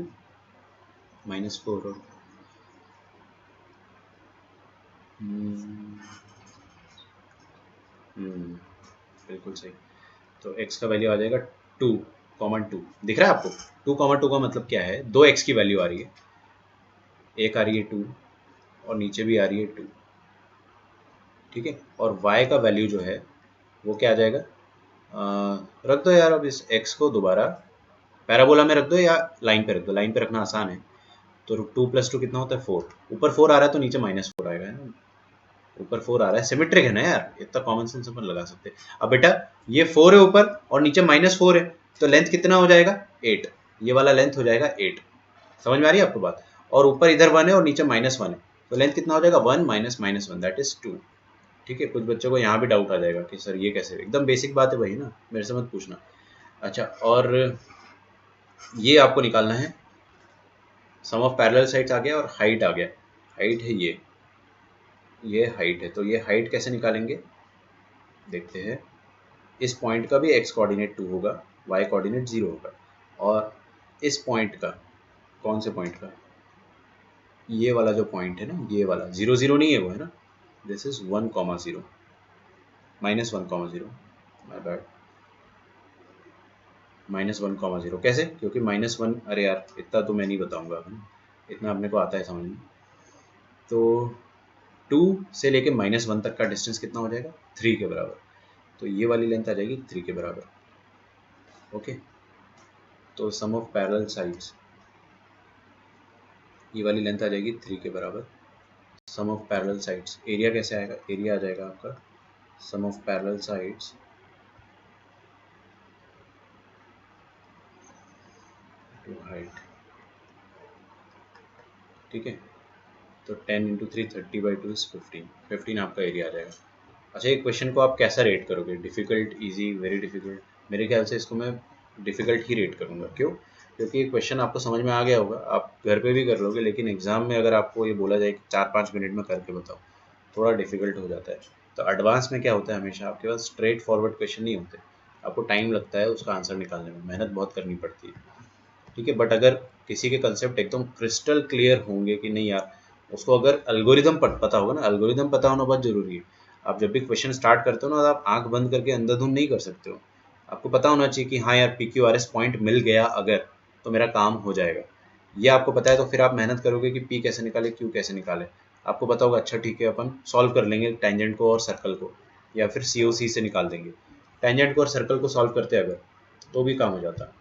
-4 और हम्म, हम्म, बिल्कुल सही। तो x का वैल्यू आ जाएगा 2,2 दिख रहा है आपको? 2,2 का मतलब क्या है, दो x की वैल्यू आ रही है, एक आ रही है 2 और नीचे भी आ रही है 2, ठीक है। और y का वैल्यू जो है वो क्या आ जाएगा, रख दो यार अब इस x को दोबारा पैराबोला में रख दो या लाइन पे रख दो, लाइन पे रखना आसान है। तो 2 + 2 कितना होता है 4, ऊपर 4 आ रहा है तो नीचे -4 आएगा, है ना। ऊपर 4 आ रहा है, सिमेट्रिक है ना यार, इतना कॉमन सेंस अपन लगा सकते हैं। अब बेटा ये 4 है ऊपर और नीचे -4 है, तो लेंथ कितना हो जाएगा 8, ये वाला लेंथ हो जाएगा 8। समझ में आ रही है आपको बात? और ऊपर इधर 1 है और नीचे -1 है, तो लेंथ कितना हो जाएगा 1 माइनस -1 दैट इज 2। ठीक है, कुछ बच्चों को यहाँ भी डाउट आ जाएगा कि सर ये कैसे, एकदम बेसिक बात है भाई ना, मेरे से मत पूछना। अच्छा, और ये आपको निकालना है, सम ऑफ पैरेलल साइड्स आ गया और हाइट आ गया। हाइट है ये हाइट है, तो ये हाइट कैसे निकालेंगे देखते हैं। इस पॉइंट का भी x कोऑर्डिनेट 2 होगा, y कोऑर्डिनेट 0 होगा, और इस पॉइंट का, कौन से पॉइंट का, ये वाला जो पॉइंट है ना, ये वाला 0 0 नहीं है वो, है ना, दिस इज 1,0 -1,0 माय बैड, -1,0 कैसे, क्योंकि -1, अरे यार इतना तो मैं नहीं बताऊंगा, है ना? इतना अपने को आता है समझ में। तो 2 से लेके -1 तक का डिस्टेंस कितना हो जाएगा, 3 के बराबर। तो ये वाली लेंथ आ जाएगी 3 के बराबर। ओके, तो सम ऑफ पैरेलल साइड्स, ये वाली लेंथ आ जाएगी 3 के बराबर। Sum of parallel sides, area कैसे आएगा, एरिया आ जाएगा आपका sum of parallel sides to height, ठीक है। तो 10 इंटू 3 30/2 इज 15, 15 आपका एरिया आ जाएगा। अच्छा, एक क्वेश्चन को आप कैसा रेट करोगे, डिफ़िकल्ट, इजी, वेरी डिफ़िकल्ट? मेरे ख्याल से इसको मैं डिफ़िकल्ट ही रेट करूँगा। क्यों? क्योंकि ये क्वेश्चन आपको समझ में आ गया होगा, आप घर पे भी कर लोगे, लेकिन एग्ज़ाम में अगर आपको ये बोला जाए कि 4-5 मिनट में करके बताओ, थोड़ा डिफ़िकल्ट हो जाता है। तो एडवांस में क्या होता है, हमेशा आपके पास स्ट्रेट फॉरवर्ड क्वेश्चन नहीं होते, आपको टाइम लगता है उसका आंसर निकालने में, मेहनत बहुत करनी पड़ती है, ठीक है। बट अगर किसी के कंसेप्ट एकदम क्रिस्टल क्लियर होंगे कि नहीं यार, उसको अगर एल्गोरिदम पता होगा ना, एल्गोरिदम पता होना बहुत ज़रूरी है। आप जब भी क्वेश्चन स्टार्ट करते हो ना, तो आप आंख बंद करके अंधाधुंध नहीं कर सकते हो। आपको पता होना चाहिए कि हाँ यार, PQRS पॉइंट मिल गया अगर, तो मेरा काम हो जाएगा। ये आपको पता है तो फिर आप मेहनत करोगे कि P कैसे निकाले, Q कैसे निकाले। आपको पता होगा, अच्छा ठीक है अपन सॉल्व कर लेंगे टेंजेंट को और सर्कल को, या फिर COC से निकाल देंगे। टेंजेंट को और सर्कल को सॉल्व करते अगर, तो भी काम हो जाता।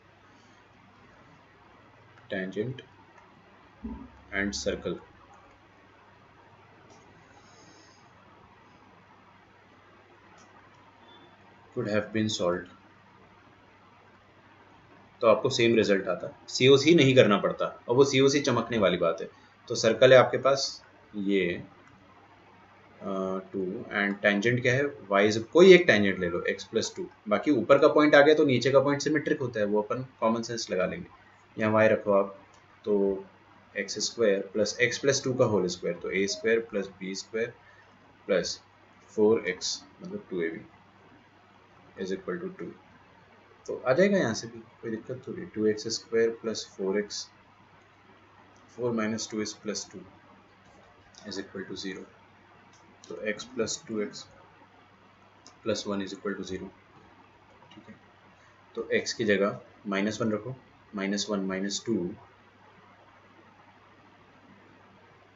Tangent and circle could have been solved, तो आपको सेम रिजल्ट आता। COC नहीं करना पड़ता, और वो COC चमकने वाली बात है। तो सर्कल है आपके पास ये 2, एंड टेंजेंट क्या है, वाई, कोई एक टेंजेंट ले लो x+2, बाकी ऊपर का पॉइंट आ गया तो नीचे का पॉइंट सिमेट्रिक होता है, वो अपन कॉमन सेंस लगा लेंगे। यहाँ y रखो आप, तो x² प्लस x+2 का होल स्क्वायर, तो a² plus b² plus 4x मतलब 2ab इज इक्वल टू 2। तो आ जाएगा यहाँ से भी, कोई दिक्कत थोड़ी। 2x² plus 4x, 4 minus 2 is plus 2 is equal to 0। तो x plus 2x plus 1 is equal to 0, ठीक है। तो x की जगह -1 रखो, -1 -2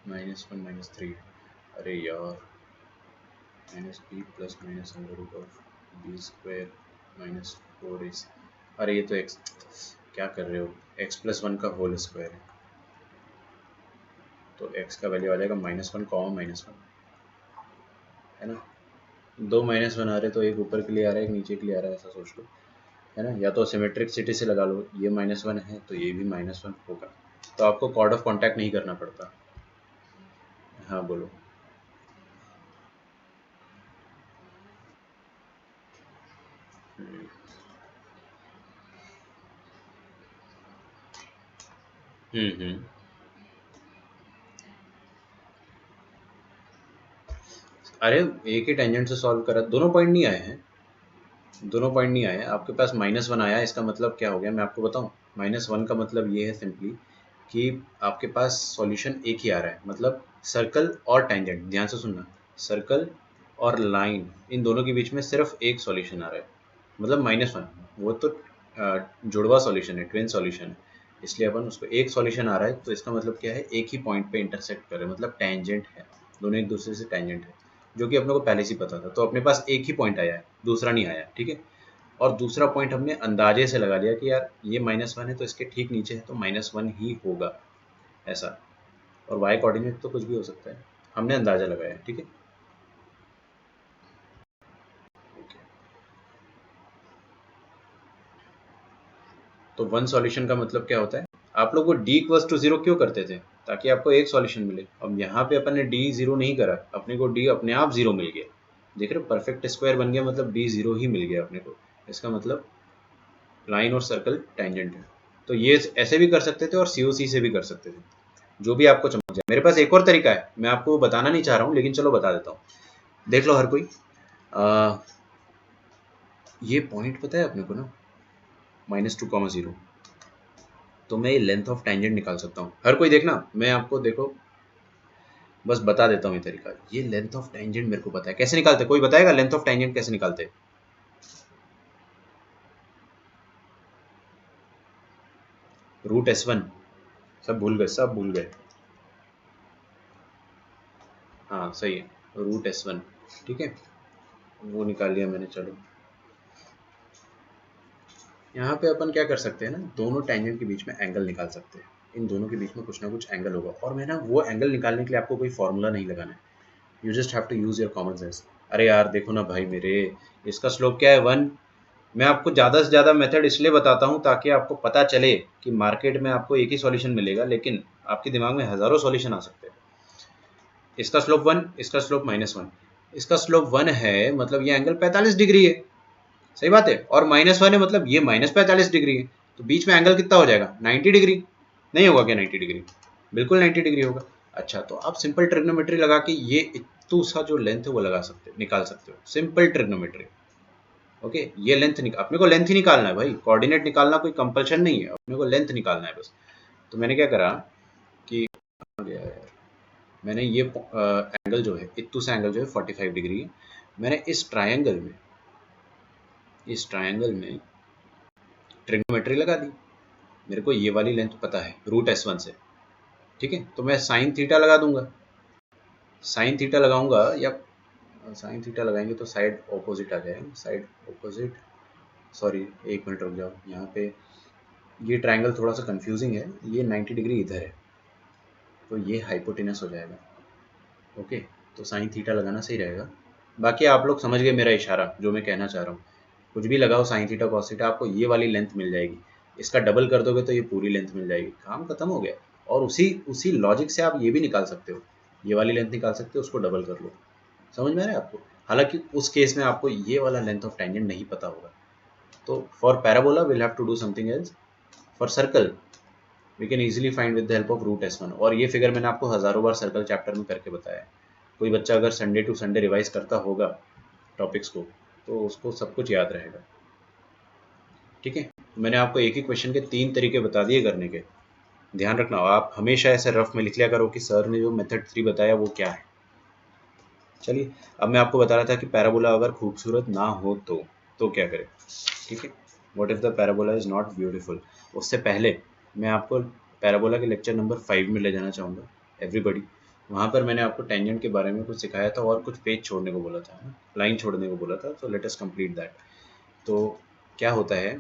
-1 -3, अरे यार, -b plus minus under root of b² minus 4 अरे ये तो x, क्या कर रहे हो, x+1 का होल स्क्वायर है, तो x का वैल्यू आ जाएगा -1 कॉमा -1, है ना। दो -1 आ रहे तो एक ऊपर के लिए आ रहा है, एक नीचे के लिए आ रहा है, ऐसा सोच लो, है ना। या तो सिमेट्रिक सिटी से लगा लो, ये -1 है तो ये भी -1 होगा, तो आपको कॉर्ड ऑफ कॉन्टैक्ट नहीं करना पड़ता। हाँ बोलो। हम्म, अरे एक ही टेंजेंट से सॉल्व करा, दोनों पॉइंट नहीं आए हैं, दोनों पॉइंट नहीं आए। आपके पास -1 आया, इसका मतलब क्या हो गया मैं आपको बताऊं। -1 का मतलब ये है सिंपली कि आपके पास सॉल्यूशन एक ही आ रहा है, मतलब सर्कल और टेंजेंट, ध्यान से सुनना, सर्कल और लाइन इन दोनों के बीच में सिर्फ एक सॉल्यूशन आ रहा है, मतलब -1। वो तो जुड़वा सॉल्यूशन है, ट्विन सॉल्यूशन है, इसलिए अपन उसको एक सॉल्यूशन आ रहा है, तो इसका मतलब क्या है, एक ही पॉइंट पे इंटरसेक्ट कर रहे हैं, मतलब टेंजेंट है, दोनों एक दूसरे से टेंजेंट है, जो कि अपने को पहले से ही पता था। तो अपने पास एक ही पॉइंट आया है, दूसरा नहीं आया, ठीक है। और दूसरा पॉइंट हमने अंदाजे से लगा लिया कि यार ये -1 है तो इसके ठीक नीचे है, तो -1 ही होगा, ऐसा। और y कोऑर्डिनेट तो कुछ भी हो सकता है, हमने अंदाजा लगाया है, ठीक है। तो वन सॉल्यूशन का मतलब क्या होता है, आप लोग वो d = 0 क्यों करते थे, ताकि आपको एक सॉल्यूशन मिले। अब यहाँ पे अपन ने d 0 नहीं करा, अपने को d अपने आप 0 मिल गया, देख रहे हो, परफेक्ट स्क्वायर बन गया, मतलब d 0 ही मिल गया अपने को। इसका मतलब लाइन और सर्कल टेंजेंट है। तो ये ऐसे भी कर सकते थे और COC से भी कर सकते थे, जो भी आपको समझ जाए। मेरे पास एक और तरीका है, मैं आपको बताना नहीं चाह रहा हूँ, लेकिन चलो बता देता हूँ, देख लो हर कोई। ये पॉइंट पता है अपने को ना, -2, 0, तो मैं ये लेंथ ऑफ टेंजेंट निकाल सकता हूँ। हर कोई देखना, मैं आपको देखो बस बता देता हूँ ये तरीका। ये लेंथ ऑफ टेंजेंट मेरे को पता है कैसे निकालते, कोई बताएगा लेंथ ऑफ टेंजेंट कैसे निकालते? √S1, सब भूल गए, सब भूल गए। हाँ सही है, √S1, ठीक है, वो निकाल लिया मैंने। चलो यहाँ पे अपन क्या कर सकते हैं ना, दोनों टेंजेंट के बीच में एंगल निकाल सकते हैं, इन दोनों के बीच में कुछ ना कुछ एंगल होगा, और मैं ना वो एंगल निकालने के लिए आपको कोई फॉर्मूला नहीं लगाना है, you just have to use your common sense. अरे यार देखो ना भाई मेरे, इसका स्लोप क्या है 1। मैं आपको ज़्यादा से ज़्यादा मेथड इसलिए बताता हूँ ताकि आपको पता चले कि मार्केट में आपको एक ही सॉल्यूशन मिलेगा, लेकिन आपके दिमाग में हज़ारों सॉल्यूशन आ सकते हैं। इसका स्लोप 1, इसका स्लोप -1, इसका स्लोप 1 है, मतलब ये एंगल 45 डिग्री है, सही बात है, और -1 है मतलब ये -45 डिग्री है, तो बीच में एंगल कितना हो जाएगा, 90 डिग्री। नहीं होगा क्या 90 डिग्री? बिल्कुल 90 डिग्री होगा। अच्छा, तो आप सिंपल ट्रिग्नोमेट्री लगा के ये इतू सा जो लेंथ है वो लगा सकते हो, निकाल सकते हो, सिंपल ट्रिग्नोमेट्री। ओके, ये लेंथ अपने को लेंथ ही निकालना है भाई, कोऑर्डिनेट निकालना कोई कंपल्शन नहीं है, अपने को लेंथ निकालना है बस। तो मैंने क्या करा कि मैंने ये एंगल जो है, इतू सा एंगल जो है 45 डिग्री है, मैंने इस ट्रायंगल में ट्रिग्नोमेट्री लगा दी। मेरे को ये वाली लेंथ पता है √S1 से, ठीक है, तो मैं साइन थीटा लगा दूंगा, साइन थीटा लगाऊंगा, या साइन थीटा लगाएंगे तो साइड ऑपोजिट आ जाएगा, साइड ऑपोजिट, सॉरी एक मिनट रुक जाओ, यहाँ पे ये ट्रायंगल थोड़ा सा कंफ्यूजिंग है, ये 90 डिग्री इधर है, तो ये हाइपोटेनस हो जाएगा। ओके, तो साइन थीटा लगाना सही रहेगा। बाकी आप लोग समझ गए मेरा इशारा, जो मैं कहना चाह रहा हूँ, कुछ भी लगाओ साइन थीटा कॉस थीटा, आपको ये वाली लेंथ मिल जाएगी, इसका डबल कर दोगे तो ये पूरी लेंथ मिल जाएगी, काम खत्म हो गया। और उसी उसी लॉजिक से आप ये भी निकाल सकते हो, ये वाली लेंथ निकाल सकते हो, उसको डबल कर लो। समझ में आ रहा है आपको? हालांकि उस केस में आपको ये वाला लेंथ ऑफ टेंजेंट नहीं पता होगा, तो for parabola will have to do something else, for circle we can easily find with the help of √S1। और ये फिगर मैंने आपको हज़ारों बार सर्कल चैप्टर में करके बताया है। कोई बच्चा अगर संडे टू संडे रिवाइज करता होगा टॉपिक्स को, तो उसको सब कुछ याद रहेगा, ठीक है। मैंने आपको एक ही क्वेश्चन के 3 तरीके बता दिए करने के, ध्यान रखना। आप हमेशा ऐसे रफ में लिख लिया करो कि सर ने जो मेथड 3 बताया वो क्या है। चलिए, अब मैं आपको बता रहा था कि पैराबोला अगर खूबसूरत ना हो तो क्या करें, ठीक है। What if the parabola is not beautiful. उससे पहले मैं आपको पैराबोला के लेक्चर नंबर 5 में ले जाना चाहूँगा, एवरीबडी। वहाँ पर मैंने आपको टेंजेंट के बारे में कुछ सिखाया था और कुछ पेज छोड़ने को बोला था, लाइन छोड़ने को बोला था, तो लेट अस कंप्लीट दैट। तो क्या होता है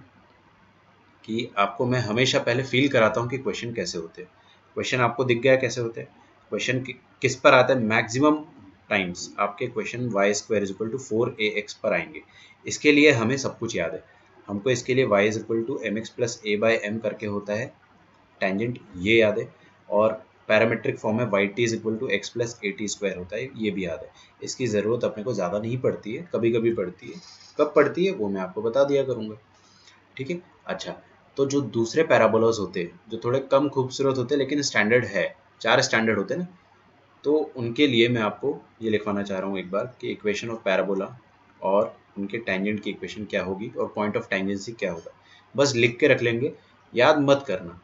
कि आपको मैं हमेशा पहले फील कराता हूँ कि क्वेश्चन कैसे होते हैं। क्वेश्चन आपको दिख गया कैसे होते हैं, क्वेश्चन किस पर आता है, मैक्सिमम टाइम्स आपके क्वेश्चन y² = 4ax पर आएंगे। इसके लिए हमें सब कुछ याद है, हमको इसके लिए y = mx + a/m करके होता है टेंजेंट, ये याद है। और पैरामेट्रिक फॉर्म में yt = x + at² होता है, ये भी याद है। इसकी ज़रूरत अपने को ज़्यादा नहीं पड़ती है, कभी कभी पड़ती है, कब पड़ती है वो मैं आपको बता दिया करूँगा, ठीक है। अच्छा, तो जो दूसरे पैराबोलास होते हैं जो थोड़े कम खूबसूरत होते हैं लेकिन स्टैंडर्ड है, 4 स्टैंडर्ड होते हैं ना, तो उनके लिए मैं आपको ये लिखवाना चाह रहा हूँ एक बार कि इक्वेशन ऑफ पैराबोला और उनके टेंजेंट की इक्वेशन क्या होगी और पॉइंट ऑफ टेंजेंसी क्या होगा, बस लिख के रख लेंगे, याद मत करना।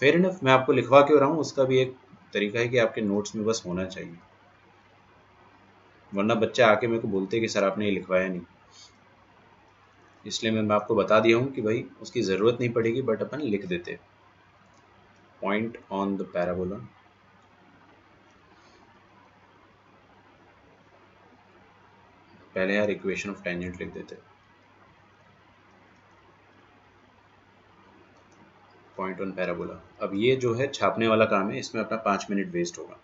फेयर इनफ, मैं आपको लिखवा क्यों रहा हूँ उसका भी एक तरीका है कि आपके नोट्स में बस होना चाहिए, वरना बच्चा आके मेरे को बोलते कि सर आपने ये लिखवाया नहीं। इसलिए मैं आपको बता दिया हूँ कि भाई उसकी ज़रूरत नहीं पड़ेगी, बट अपन लिख देते पॉइंट ऑन द पैराबोला पहले यार इक्वेशन ऑफ टेंजेंट लिख देते, पॉइंट ऑन पैराबोला। अब ये जो है छापने वाला काम है, इसमें अपना 5 मिनट वेस्ट होगा।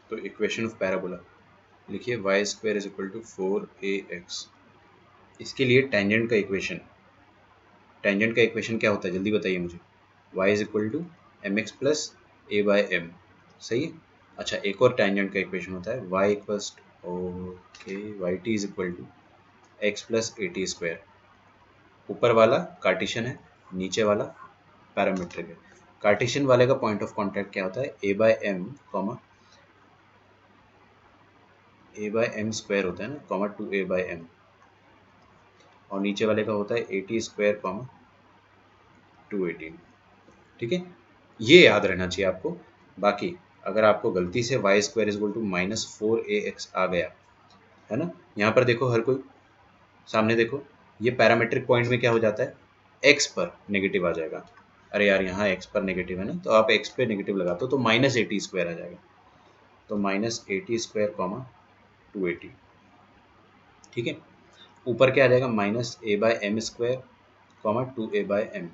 तो इक्वेशन ऑफ पैराबोला लिखिए y² is equal to 4ax। इसके लिए टेंजेंट का इक्वेशन क्या होता है जल्दी बताइए मुझे। y is equal to M x plus A by M, सही है। अच्छा, एक और टेंजेंट का इक्वेशन होता है y equals okay Y T is equal to x plus A T square. ऊपर वाला कार्टेशियन है, नीचे वाला पैरामीट्रिक है। कार्टेशियन वाले का पॉइंट ऑफ कॉन्टैक्ट क्या होता है, a by M comma a by M square होता है ना, कॉमा 2a बाई एम, और नीचे वाले का होता है ए टी स्क्वायर कॉमा 218। ठीक है, ये याद रहना चाहिए आपको। बाकी अगर आपको गलती से y² is equal to -4ax आ गया है ना, यहाँ पर देखो हर कोई सामने देखो, ये पैरामीट्रिक पॉइंट में क्या हो जाता है, x पर नेगेटिव आ जाएगा। अरे यार यहाँ x पर नेगेटिव है ना, तो आप x पे नेगेटिव लगाते हो तो -80² आ जाएगा, तो -80² कॉमा 280। ठीक है, ऊपर क्या आ जाएगा, -a by M square comma 2a by M.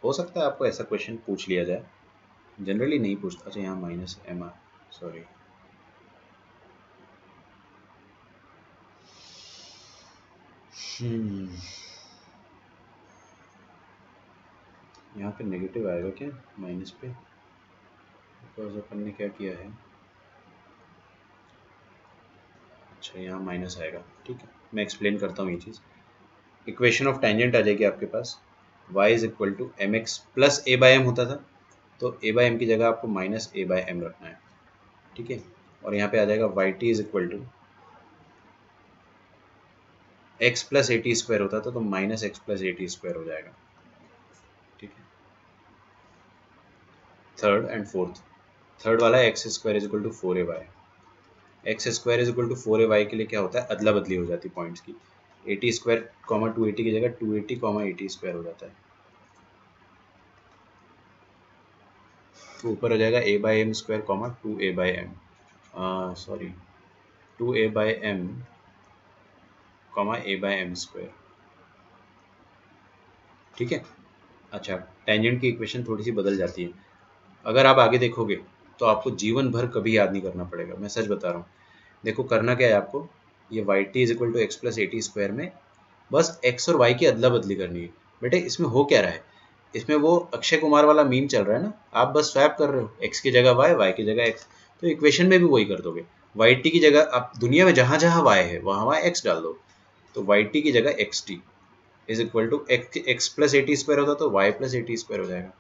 हो सकता है आपको ऐसा क्वेश्चन पूछ लिया जाए, जनरली नहीं पूछता। अच्छा यहाँ -m, सॉरी, यहाँ पे नेगेटिव आएगा क्या माइनस पे, बिकॉज अपन ने क्या किया है, अच्छा यहाँ माइनस आएगा। ठीक है, मैं एक्सप्लेन करता हूँ ये चीज़। इक्वेशन ऑफ टेंजेंट आ जाएगी आपके पास, y is equal to M x plus A by M होता था, तो a बाई एम की जगह आपको -a बाई एम रखना है। ठीक है, और यहाँ पे आ जाएगा Y T is equal to x plus A T square होता था, तो -x plus A T square हो जाएगा। ठीक है, थर्ड एंड फोर्थ, थर्ड वाला X square is equal to 4a X square is equal to 4a के लिए क्या होता है, अदला बदली हो जाती है पॉइंट्स की। 80 स्क्वायर कॉमा 280 की जगह 280 कॉमा 80 स्क्वायर हो जाता है, तो ऊपर हो जाएगा a by M square comma 2a by M, sorry 2a by M comma a by M square. ठीक है, अच्छा टेंजेंट की इक्वेशन थोड़ी सी बदल जाती है, अगर आप आगे देखोगे तो आपको जीवन भर कभी याद नहीं करना पड़ेगा, मैं सच बता रहा हूँ। देखो करना क्या है आपको, ये Y T is equal to x plus A T square में बस x और y की अदला बदली करनी है। बेटे इसमें हो क्या रहा है, इसमें वो अक्षय कुमार वाला मीम चल रहा है ना, आप बस स्वैप कर रहे हो, x की जगह y की जगह x, तो इक्वेशन में भी वही कर दोगे। वाई टी की जगह आप दुनिया में जहाँ जहाँ y है वहाँ वहाँ x डाल दो, तो वाई टी की जगह X T is equal to x plus A T square होता तो y plus A T square हो जाएगा।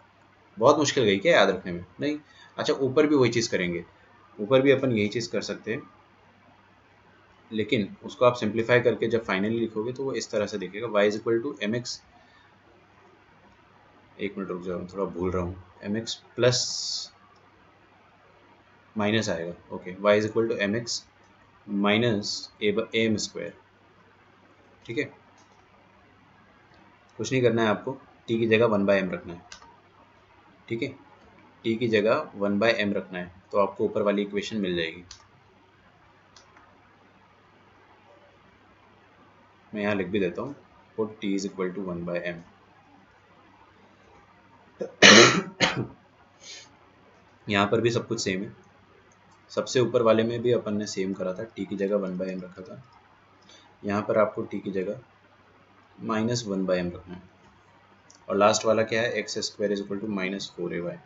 बहुत मुश्किल गई क्या याद रखने में, नहीं। अच्छा ऊपर भी वही चीज़ करेंगे, ऊपर भी अपन यही चीज़ कर सकते हैं, लेकिन उसको आप सिंप्लीफाई करके जब फाइनली लिखोगे तो वो इस तरह से दिखेगा, y is equal to M X, एक मिनट रुक जाओ थोड़ा भूल रहा हूँ, एम एक्स प्लस माइनस आएगा, okay y is equal to M X minus A M square. ठीक है, कुछ नहीं करना है आपको, t की जगह 1/m रखना है। ठीक है, t की जगह 1/m रखना है, तो आपको ऊपर वाली इक्वेशन मिल जाएगी। मैं यहाँ लिख भी देता हूँ, put t is equal to 1/m। यहाँ पर भी सब कुछ सेम है, सबसे ऊपर वाले में भी अपन ने सेम करा था, t की जगह 1/m रखा था, यहाँ पर आपको t की जगह -1/m रखना है, और लास्ट वाला क्या है, X square is equal to -4ay।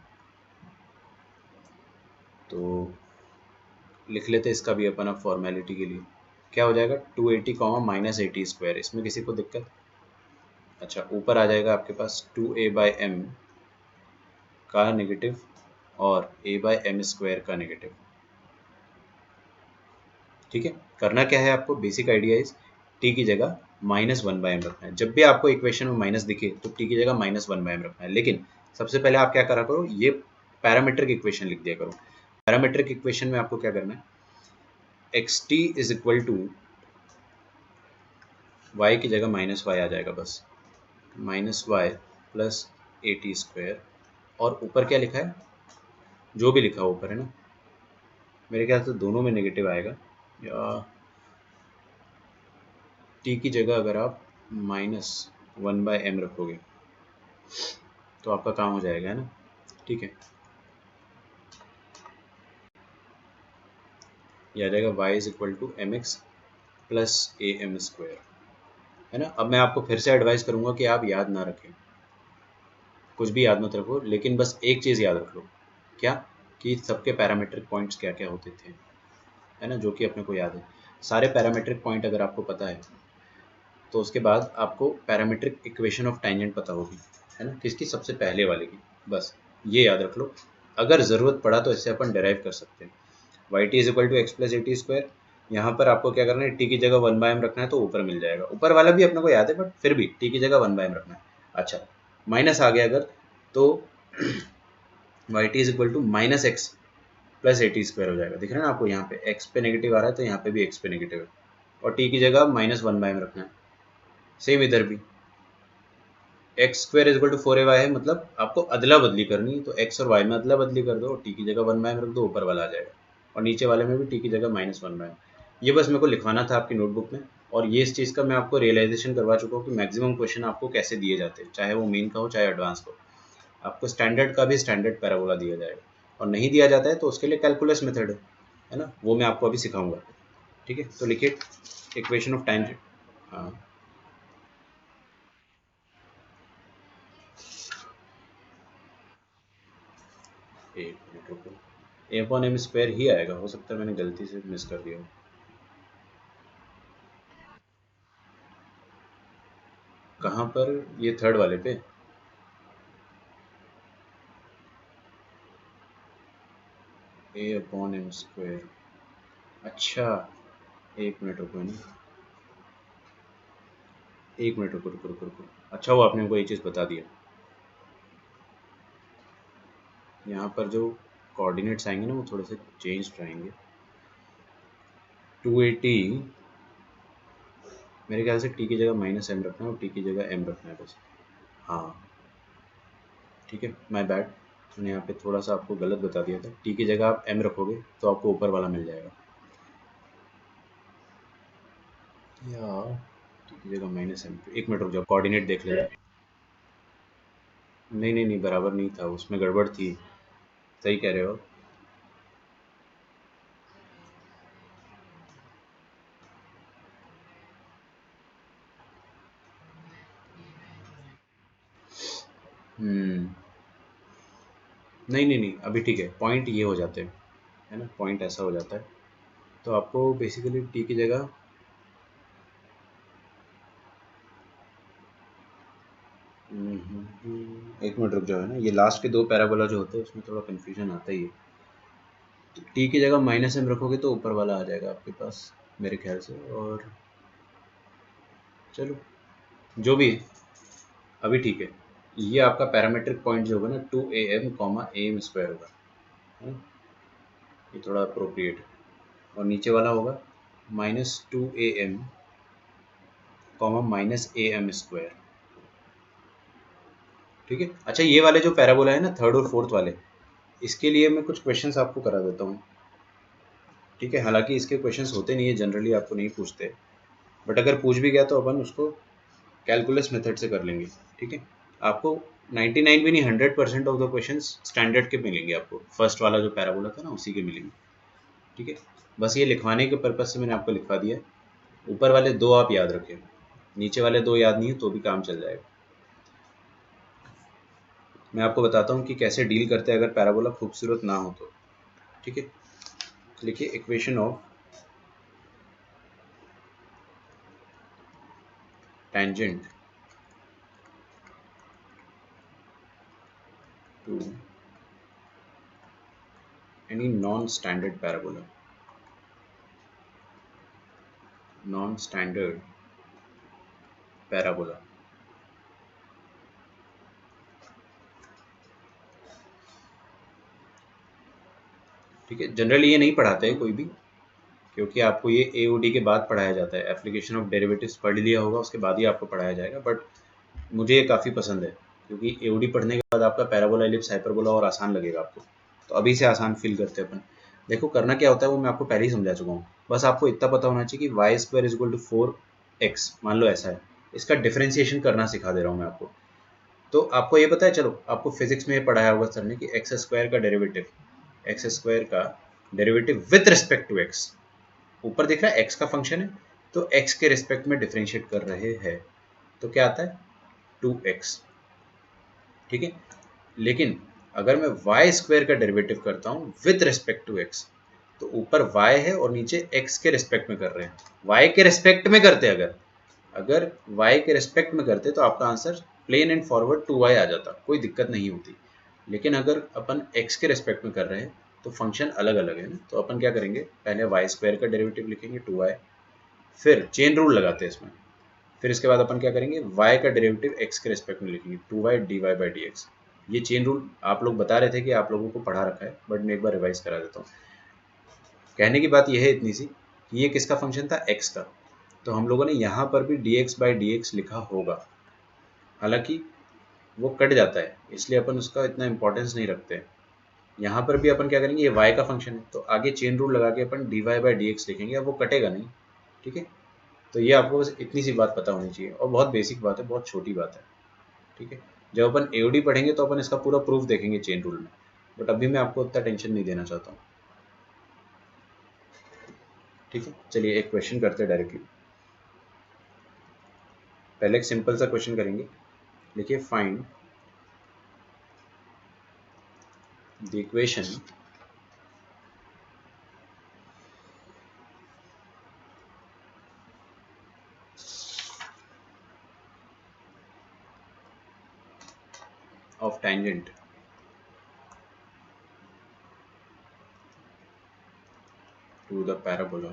तो लिख लेते इसका भी अपन अब फॉर्मेलिटी के लिए, क्या हो जाएगा 280 कॉमा माइनस 80 स्क्वायर, इसमें किसी को दिक्कत? अच्छा, ऊपर आ जाएगा आपके पास 2a/m का नेगेटिव और a/m स्क्वायर का नेगेटिव। ठीक है, करना क्या है आपको, बेसिक आइडिया इज टी की जगह -1/m रखना है। जब भी आपको इक्वेशन में माइनस दिखे तो टी की जगह -1/m रखना है। लेकिन सबसे पहले आप क्या करा करो, ये पैरामीट्रिक इक्वेशन लिख दिया करो। पैरामीट्रिक इक्वेशन में आपको क्या करना है, xt is equal to y की जगह -y आ जाएगा, बस -y प्लस 80 स्क्वायर, और ऊपर क्या लिखा है, जो भी लिखा हो ऊपर है ना, मेरे ख्याल से दोनों में नेगेटिव आएगा, या टी की जगह अगर आप -1/m रखोगे तो आपका काम हो जाएगा, है ना। ठीक है, ये आ जाएगा y is equal to mx plus am square, है ना। अब मैं आपको फिर से एडवाइस करूंगा कि आप याद ना रखें, कुछ भी याद मत रखो, लेकिन बस एक चीज़ याद रख लो, क्या, कि सबके पैरामीट्रिक पॉइंट्स क्या क्या होते थे, है ना, जो कि अपने को याद है। सारे पैरामीट्रिक पॉइंट अगर आपको पता है तो उसके बाद आपको पैरामीट्रिक इक्वेशन ऑफ टेंजेंट पता होगी, है ना, किसकी, सबसे पहले वाले की। बस ये याद रख लो, अगर ज़रूरत पड़ा तो इससे अपन डेराइव कर सकते हैं। Y T is equal to x plus 80 square, यहाँ पर आपको क्या करना है, टी की जगह 1/m रखना है तो ऊपर मिल जाएगा। ऊपर वाला भी अपने को याद है, बट फिर भी टी की जगह 1/m रखना है। अच्छा, माइनस आ गया अगर, तो Y T is equal to -x plus 80 square हो जाएगा। दिख रहा है ना आपको, यहाँ पे x पे नेगेटिव आ रहा है तो यहाँ पे भी x पे नेगेटिव है, और टी की जगह -1/m रखना है। सेम इधर भी X square is equal to 4ay है, मतलब आपको अदला बदली करनी है, तो x और y में अदला बदली कर दो, टी की जगह 1/m रख दो, ऊपर वाला आ जाएगा, और नीचे वाले में भी टी की जगह -1/m। ये बस मेरे को लिखवाना था आपकी नोटबुक में, और ये इस चीज़ का मैं आपको रियलाइजेशन करवा चुका हूँ कि मैक्सिमम क्वेश्चन आपको कैसे दिए जाते हैं, चाहे वो मेन का हो चाहे एडवांस का हो। आपको स्टैंडर्ड का भी स्टैंडर्ड पैराबोला दिया जाएगा, और नहीं दिया जाता है तो उसके लिए कैलकुलस मेथड है ना, वो मैं आपको अभी सिखाऊंगा। ठीक है, तो लिखिए इक्वेशन ऑफ टेंजेंट। हाँ, एक मिनट रुको, a/m स्क्वायर ही आएगा, हो सकता है मैंने गलती से मिस कर दिया हो। कहाँ पर, ये थर्ड वाले पे, a/m स्क्वायर। अच्छा, एक मिनट रुको ना, एक मिनट रुको रुको रुको रुको। अच्छा, वो आपने हमको एक चीज़ बता दिया, यहाँ पर जो कोऑर्डिनेट्स आएंगे ना वो थोड़े से चेंज आएंगे। 280 मेरे ख्याल से टी की जगह -m रखना है और टी की जगह m रखना है बस। हाँ ठीक है, माय बैड, मैंने यहाँ पे थोड़ा सा आपको गलत बता दिया था। टी की जगह आप m रखोगे तो आपको ऊपर वाला मिल जाएगा, या टी की जगह -m। एक मिनट रुक जाओ, कोऑर्डिनेट देख लेते हैं। नहीं नहीं नहीं, बराबर नहीं था, उसमें गड़बड़ थी, सही कह रहे हो। नहीं नहीं नहीं, अभी ठीक है, पॉइंट ये हो जाते हैं, है ना, पॉइंट ऐसा हो जाता है। तो आपको बेसिकली टी की जगह एक मिनट रुक जाओ, है ना, ये लास्ट के दो पैराबोला जो होते हैं उसमें थोड़ा कन्फ्यूजन आता ही है। तो टी की जगह -m रखोगे तो ऊपर वाला आ जाएगा आपके पास मेरे ख्याल से, और चलो जो भी है अभी ठीक है। ये आपका पैरामीट्रिक पॉइंट जो होगा ना 2am कॉमा am स्क्वायर होगा, है ना, ये थोड़ा अप्रोप्रिएट है। और नीचे वाला होगा -2am कॉमा -am स्क्वायर। ठीक है, अच्छा, ये वाले जो पैराबोला है ना, थर्ड और फोर्थ वाले, इसके लिए मैं कुछ क्वेश्चंस आपको करा देता हूँ। ठीक है, हालांकि इसके क्वेश्चंस होते नहीं है जनरली, आपको नहीं पूछते, बट अगर पूछ भी गया तो अपन उसको कैलकुलस मेथड से कर लेंगे। ठीक है, आपको 99 भी नहीं, 100% ऑफ द क्वेश्चंस स्टैंडर्ड के मिलेंगे आपको, फर्स्ट वाला जो पैराबोला था ना उसी के मिलेंगे। ठीक है, बस ये लिखवाने के पर्पज से मैंने आपको लिखवा दिया है। ऊपर वाले दो आप याद रखें, नीचे वाले दो याद नहीं है तो भी काम चल जाएगा। मैं आपको बताता हूँ कि कैसे डील करते हैं अगर पैराबोला खूबसूरत ना हो तो। ठीक है, लिखिए equation of tangent to any non-standard parabola, non-standard parabola. ठीक है, जनरली ये नहीं पढ़ाते हैं कोई भी, क्योंकि आपको ये AOD के बाद पढ़ाया जाता है, एप्लीकेशन ऑफ डेरिवेटिव्स पढ़ लिया होगा उसके बाद ही आपको पढ़ाया जाएगा। बट मुझे ये काफ़ी पसंद है, क्योंकि AOD पढ़ने के बाद आपका पैराबोला, एलिप्स, हाइपरबोला और आसान लगेगा आपको, तो अभी से आसान फील करते हैं अपन। देखो करना क्या होता है वो मैं आपको पहले ही समझा चुका हूँ, बस आपको इतना पता होना चाहिए कि Y square is equal to 4x, मान लो ऐसा है, इसका डिफरेंशिएशन करना सिखा दे रहा हूँ मैं आपको। तो आपको ये पता है, चलो आपको फिजिक्स में ये पढ़ाया होगा सर ने कि एक्स स्क्वायर का डेरिवेटिव, एक्स स्क्वायर का derivative with respect to X, ऊपर दिख रहा है एक्स का फंक्शन है, तो एक्स के रिस्पेक्ट में डिफरेंशिएट कर रहे हैं, तो क्या आता है 2x। ठीक है, लेकिन अगर मैं वाई स्क्वायर का डेरिवेटिव करता हूँ विथ रिस्पेक्ट टू एक्स, तो ऊपर y है और नीचे x के रिस्पेक्ट में कर रहे हैं, y के रिस्पेक्ट में करते, अगर y के रिस्पेक्ट में करते तो आपका answer plain and forward 2y आ जाता, कोई दिक्कत नहीं होती। लेकिन अगर अपन x के रिस्पेक्ट में कर रहे हैं तो फंक्शन अलग अलग है ना, तो अपन क्या करेंगे, पहले वाई स्क्वायर का डेरिवेटिव लिखेंगे 2y, फिर चेन रूल लगाते हैं इसमें, फिर इसके बाद अपन क्या करेंगे, y का डेरिवेटिव x के रिस्पेक्ट में लिखेंगे 2y dy/dx। ये चेन रूल आप लोग बता रहे थे कि आप लोगों को पढ़ा रखा है, बट मैं एक बार रिवाइज करा देता हूँ। कहने की बात यह है इतनी सी कि ये किसका फंक्शन था, x का, तो हम लोगों ने यहाँ पर भी dx/dx लिखा होगा, हालांकि वो कट जाता है इसलिए अपन उसका इतना इंपॉर्टेंस नहीं रखते हैं। यहाँ पर भी अपन क्या करेंगे, ये y का फंक्शन है तो आगे चेन रूल लगा के अपन dy/dx लिखेंगे, अब वो कटेगा नहीं। ठीक है, तो ये आपको बस इतनी सी बात पता होनी चाहिए, और बहुत बेसिक बात है, बहुत छोटी बात है। ठीक है, जब अपन AOD पढ़ेंगे तो अपन इसका पूरा प्रूफ देखेंगे चेन रूल में, बट अभी मैं आपको उतना टेंशन नहीं देना चाहता हूँ। ठीक है, चलिए एक क्वेश्चन करते हैं डायरेक्टली। पहले एक सिंपल सा क्वेश्चन करेंगे, देखिए find the equation of tangent to the parabola,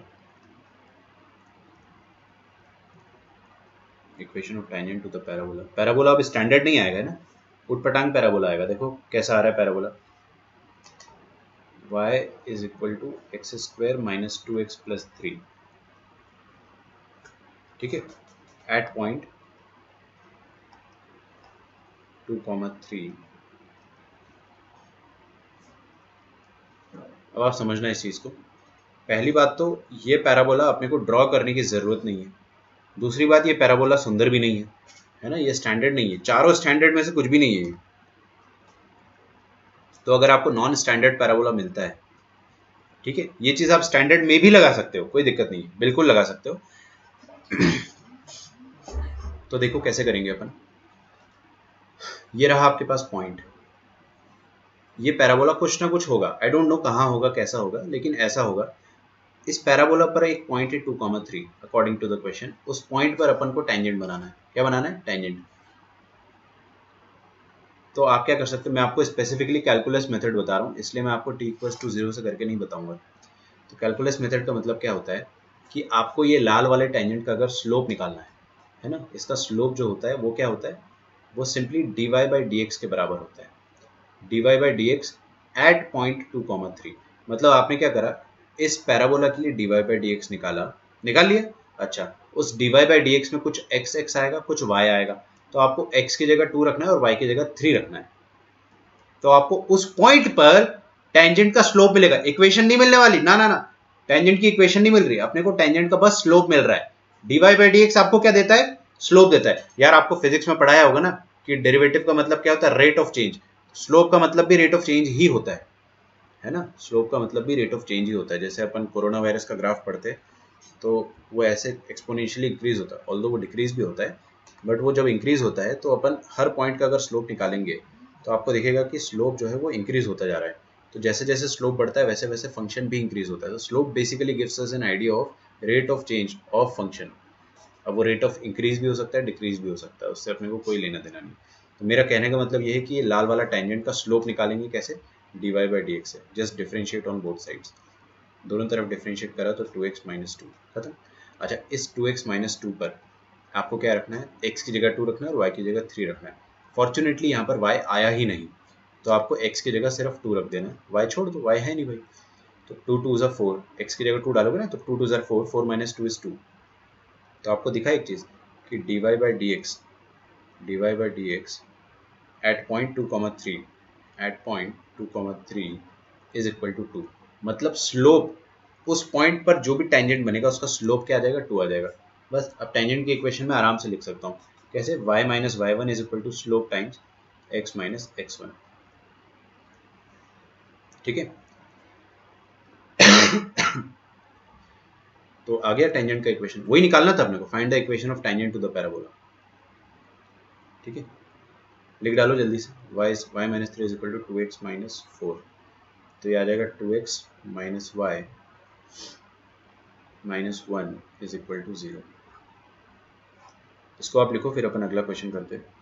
equation of tangent to the parabola. Parabola अब स्टैंडर्ड नहीं आएगा ना, उटपटांग पैराबोला आएगा। देखो कैसा आ रहा है parabola, y is equal to x square minus 2x plus 3। ठीक है, एट पॉइंट 2,3। अब आप समझना इस चीज़ को, पहली बात तो ये पैराबोला अपने को ड्रॉ करने की ज़रूरत नहीं है, दूसरी बात ये पैराबोला सुंदर भी नहीं है ना, ये स्टैंडर्ड नहीं है, चारों स्टैंडर्ड में से कुछ भी नहीं है ये। तो अगर आपको नॉन स्टैंडर्ड पैराबोला मिलता है, ठीक है, ये चीज़ आप स्टैंडर्ड में भी लगा सकते हो, कोई दिक्कत नहीं है, बिल्कुल लगा सकते हो। तो देखो कैसे करेंगे अपन, ये रहा आपके पास पॉइंट, ये पैराबोला कुछ ना कुछ होगा, आई डोंट नो कहाँ होगा कैसा होगा, लेकिन ऐसा होगा। इस पैराबोला पर एक पॉइंट है 2,3 अकॉर्डिंग टू द क्वेश्चन, उस पॉइंट पर अपन को टेंजेंट बनाना है। क्या बनाना है, टेंजेंट। तो आप क्या कर सकते हैं, मैं आपको स्पेसिफिकली कैलकुलस मेथड बता रहा हूँ, इसलिए मैं आपको t=0 से करके नहीं बताऊंगा। तो कैलकुलस मेथड का मतलब क्या होता है कि आपको ये लाल वाले टेंजेंट का अगर स्लोप निकालना है ना, इसका स्लोप जो होता है वो क्या होता है, वो सिंपली dy/dx के बराबर होता है, dy/dx एट पॉइंट 2,3। मतलब आपने क्या करा, इस पैराबोला के लिए dy/dx निकाल लिया। अच्छा, उस dy/dx में कुछ x आएगा, कुछ y आएगा, तो आपको x की जगह 2 रखना है और y की जगह 3 रखना है। तो आपको उस पॉइंट पर टेंजेंट का स्लोप मिलेगा, इक्वेशन नहीं मिलने वाली, ना ना ना, टेंजेंट की इक्वेशन नहीं मिल रही, अपने को टेंजेंट का बस स्लोप मिल रहा है। dy/dx आपको क्या देता है, स्लोप देता है। यार आपको फिजिक्स में पढ़ाया होगा ना कि डेरिवेटिव का मतलब क्या होता है, रेट ऑफ चेंज, स्लोप का मतलब भी रेट ऑफ चेंज ही होता है ना, स्लोप का मतलब भी रेट ऑफ चेंज ही होता है। जैसे अपन कोरोना वायरस का ग्राफ पढ़ते हैं तो वो ऐसे एक्सपोनेंशियली इंक्रीज होता है, ऑल्दो वो डिक्रीज भी होता है, बट वो जब इंक्रीज होता है तो अपन हर पॉइंट का अगर स्लोप निकालेंगे तो आपको दिखेगा कि स्लोप जो है वो इंक्रीज होता जा रहा है। तो जैसे जैसे स्लोप बढ़ता है वैसे वैसे फंक्शन भी इंक्रीज होता है। तो slope basically gives us an idea of rate of change of function. अब वो रेट ऑफ इंक्रीज भी हो सकता है, डिक्रीज भी हो सकता है, उससे अपने को कोई लेना देना नहीं। तो मेरा कहने का मतलब ये है कि ये लाल वाला टेंजेंट का स्लोप निकालेंगे कैसे, d y by d x से, just differentiate on both sides, दोनों तरफ डिफरेंशिएट करा तो 2x माइनस टू खत्म। अच्छा, इस 2x माइनस टू पर आपको क्या रखना है, x की जगह 2 रखना है और y की जगह 3 रखना है। फॉर्चुनेटली यहाँ पर y आया ही नहीं, तो आपको x की जगह सिर्फ 2 रख देना है, y छोड़ दो, y है नहीं भाई। तो 2 2 ज़ा 4, x की जगह 2 डालोगे ना, तो 2 2 ज़ा 4, 4 माइनस 2 इज 2। तो आपको दिखा एक चीज़ कि d y by d x at point 2, 3 at point 2, 3 is equal to 2। मतलब स्लोप उस पॉइंट पर जो भी टेंजेंट बनेगा उसका स्लोप क्या आ जाएगा, 2 आ जाएगा। बस अब टेंजेंट की इक्वेशन में आराम से लिख सकता हूँ कैसे, y minus y one is equal to slope times x minus x one. ठीक है, तो आ गया टेंजेंट का इक्वेशन, वही निकालना था अपने को, find the equation of tangent to the parabola. ठीक है, लिख डालो जल्दी से, y minus three is equal to 2x minus 4, तो ये आ जाएगा 2x minus y minus 1 is equal to 0। इसको आप लिखो, फिर अपन अगला क्वेश्चन करते हैं।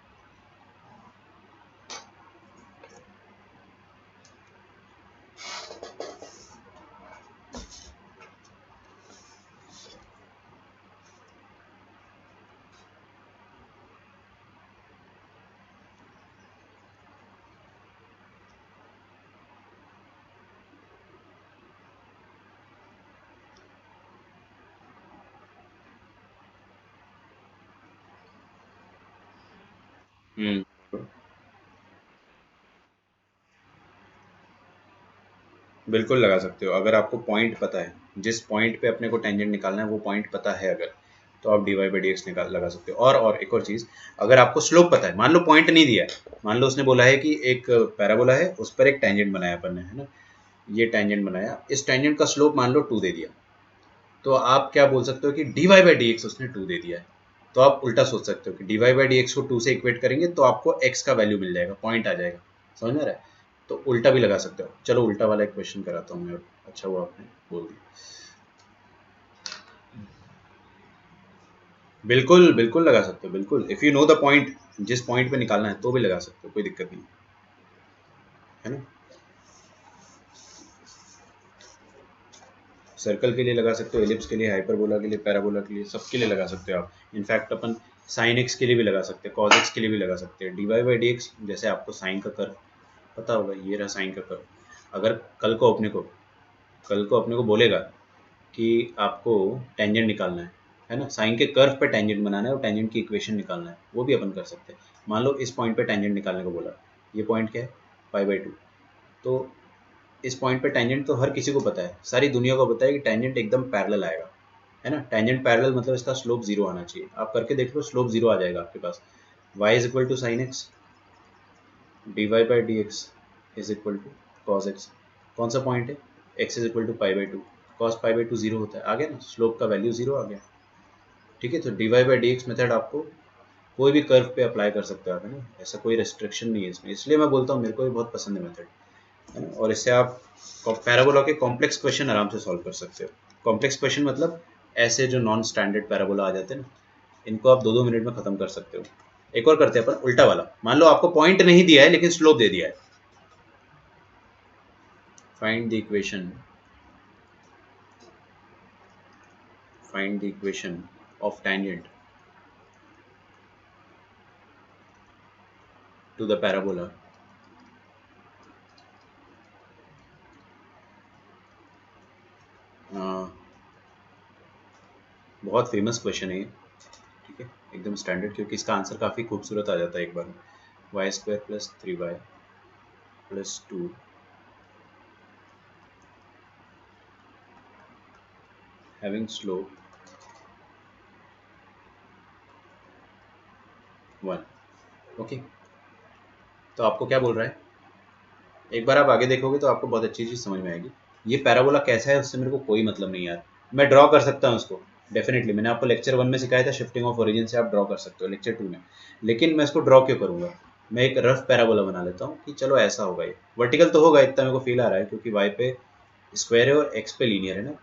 बिल्कुल लगा सकते हो, अगर आपको पॉइंट पता है, जिस पॉइंट पे अपने को टेंजेंट निकालना है वो पॉइंट पता है अगर, तो आप d y by d x निकाल लगा सकते हो। और एक और चीज़, अगर आपको स्लोप पता है, मान लो पॉइंट नहीं दिया है, मान लो उसने बोला है कि एक पैराबोला है, उस पर एक टेंजेंट बनाया अपन ने, है ना, ये टेंजेंट बनाया, इस टेंजेंट का स्लोप मान लो 2 दे दिया, तो आप क्या बोल सकते हो कि d y by d x उसने 2 दे दिया है। तो आप उल्टा सोच सकते हो कि d y by d x को 2 से इक्वेट करेंगे तो आपको एक्स का वैल्यू मिल जाएगा, पॉइंट आ जाएगा, समझ में आ रहा है। तो उल्टा भी लगा सकते हो। चलो उल्टा वाला एक क्वेश्चन कराता हूँ मैं, अच्छा हुआ आपने बोल दिया। बिल्कुल बिल्कुल लगा सकते हो, बिल्कुल, if you know the point, जिस पॉइंट पे निकालना है तो भी लगा सकते हो, कोई दिक्कत नहीं है ना। सर्कल के लिए लगा सकते हो, एलिप्स के लिए, हाइपरबोला के लिए, पैराबोला के लिए, सबके लिए लगा सकते हो आप। इनफैक्ट अपन साइन एक्स के लिए भी लगा सकते हैं, कॉज एक्स के लिए भी लगा सकते हैं, d y by d x, जैसे आपको साइन का कर्व पता होगा, ये रहा साइन का कर्व। अगर कल को अपने को बोलेगा कि आपको टेंजेंट निकालना है ना, साइन के कर्व पे टेंजेंट बनाना है और टेंजेंट की इक्वेशन निकालना है, वो भी अपन कर सकते हैं। मान लो इस पॉइंट पे टेंजेंट निकालने को बोला, ये पॉइंट क्या है, π/2, तो इस पॉइंट पे टेंजेंट तो हर किसी को पता है, सारी दुनिया को पता है कि टेंजेंट एकदम पैरेलल आएगा, है ना। टेंजेंट पैरेलल मतलब इसका स्लोप 0 आना चाहिए, आप करके देख लो, स्लोप 0 आ जाएगा आपके पास। y is equal to sine x, d y by d x is equal to cos x, कौन सा पॉइंट है, x is equal to π/2, cos π/2 0 होता है, आ गया ना, स्लोप का वैल्यू 0 आ गया। ठीक है, तो d y by d x method आपको कोई भी कर्व पे अप्लाई कर सकते हो आप, है ना, ऐसा कोई रेस्ट्रिक्शन नहीं है इसमें, इसलिए मैं बोलता हूँ मेरे को भी बहुत पसंद है मेथड, है ना। और इससे आप पैराबोला के कॉम्प्लेक्स क्वेश्चन आराम से सॉल्व कर सकते हो। कॉम्प्लेक्स क्वेश्चन मतलब ऐसे जो नॉन स्टैंडर्ड पैराबोला आ जाते हैं ना, इनको आप 2-2 मिनट में खत्म कर सकते हो। एक और करते हैं अपन उल्टा वाला, मान लो आपको पॉइंट नहीं दिया है लेकिन स्लोप दे दिया है। Find the equation of tangent to the parabola. बहुत फेमस क्वेश्चन है ये, ठीक है, एकदम स्टैंडर्ड, क्योंकि इसका आंसर काफ़ी खूबसूरत आ जाता है एक बार में। Y square plus 3y plus 2 having slope 1। Okay, तो आपको क्या बोल रहा है, एक बार आप आगे देखोगे तो आपको बहुत अच्छी चीज़ समझ में आएगी। ये पैराबोला कैसा है उससे मेरे को कोई मतलब नहीं यार, मैं ड्रॉ कर सकता हूँ उसको, डेफिनेटली मैंने आपको लेक्चर 1 में सिखाया था, शिफ्टिंग ऑफ ओरिजिन से आप ड्रॉ कर सकते हो, लेक्चर 2 में। लेकिन मैं इसको ड्रॉ क्यों करूँगा, मैं एक रफ पैराबोला बना लेता हूँ कि चलो ऐसा होगा, ये वर्टिकल तो होगा, इतना मेरे को फील आ रहा है, क्योंकि वाई पे स्क्वायर है और एक्स पे लीनियर है ना।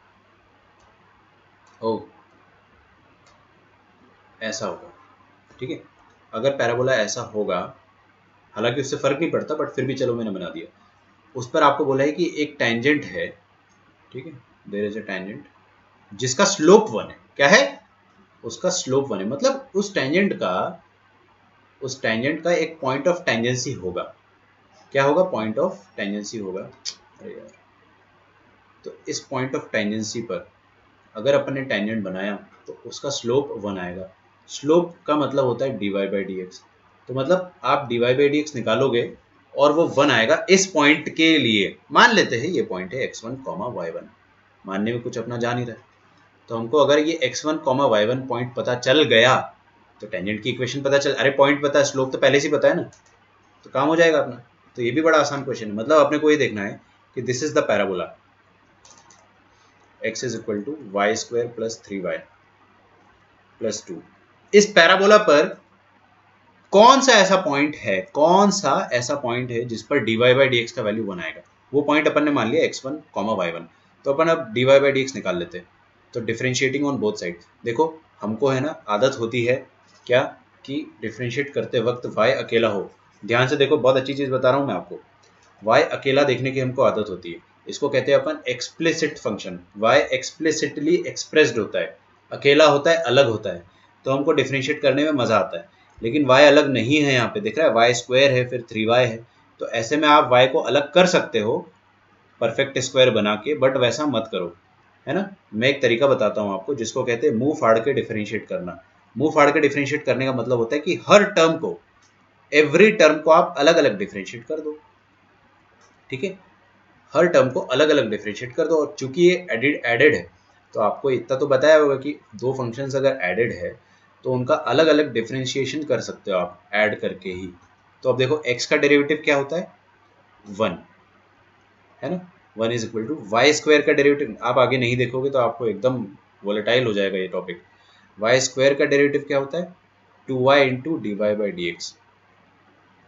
ओ ऐसा होगा, ठीक है। अगर पैराबोला ऐसा होगा, हालांकि उससे फर्क नहीं पड़ता बट फिर भी चलो मैंने बना दिया, उस पर आपको बोला है कि एक टेंजेंट है, ठीक है, देयर इज अ टेंजेंट जिसका स्लोप 1 है। क्या है? उसका स्लोप 1 है, मतलब उस टेंजेंट का एक पॉइंट ऑफ टेंजेंसी होगा। क्या होगा? पॉइंट ऑफ टेंजेंसी होगा। अरे यार, तो इस पॉइंट ऑफ टेंजेंसी पर अगर अपन ने टेंजेंट बनाया तो उसका स्लोप 1 आएगा। स्लोप का मतलब होता है dy बाई डी एक्स, तो मतलब आप dy बाई डी एक्स निकालोगे और वो 1 आएगा इस पॉइंट के लिए। मान लेते हैं ये पॉइंट है x1 y1, मानने में कुछ अपना जा नहीं रहा है, तो हमको अगर ये x1 y1 पॉइंट पता चल गया तो टेंजेंट की इक्वेशन पता चल, अरे पॉइंट पता है, स्लोप तो पहले से पता है ना, तो काम हो जाएगा अपना। तो ये भी बड़ा आसान क्वेश्चन है, मतलब अपने को ये देखना है कि this is the parabola x is equal to y square plus 3y plus 2। इस पैराबोला पर कौन सा ऐसा पॉइंट है जिस पर dy बाई डी एक्स का वैल्यू 1 आएगा। वो पॉइंट अपन ने मान लिया x1 y1, तो अपन अब dy बाई डी एक्स निकाल लेते हैं। तो डिफरेंशिएटिंग ऑन बोथ साइड, देखो हमको है ना आदत होती है क्या कि डिफरेंशिएट करते वक्त y अकेला हो। ध्यान से देखो, बहुत अच्छी चीज बता रहा हूँ मैं आपको, y अकेला देखने की हमको आदत होती है। इसको कहते हैं अपन explicit function. y explicitly expressed होता है, अकेला होता है, अलग होता है, तो हमको डिफरेंशिएट करने में मजा आता है। लेकिन y अलग नहीं है, यहाँ पे दिख रहा है वाई स्क्वायर है फिर 3y है, तो ऐसे में आप y को अलग कर सकते हो परफेक्ट स्क्वायर बना के, बट वैसा मत करो, है ना। मैं एक तरीका बताता हूँ आपको जिसको कहते हैं मुंह फाड़ के डिफरेंशिएट करना। मुंह फाड़ के डिफरेंशिएट करने का मतलब होता है कि हर टर्म को, एवरी टर्म को आप अलग अलग डिफरेंशिएट कर दो, ठीक है, हर टर्म को अलग अलग डिफरेंशिएट कर दो। और चूंकि ये एडेड है, तो आपको इतना तो बताया होगा कि दो फंक्शंस अगर एडेड है तो उनका अलग अलग डिफरेंशिएशन कर सकते हो आप ऐड करके ही। तो अब देखो x का डेरिवेटिव क्या होता है? 1, है ना। 1 is equal to y square का डेरिवेटिव, आप आगे नहीं देखोगे तो आपको एकदम वोलेटाइल हो जाएगा ये टॉपिक। वाई स्क्वायर का डेरिवेटिव क्या होता है? 2y into d y by d x.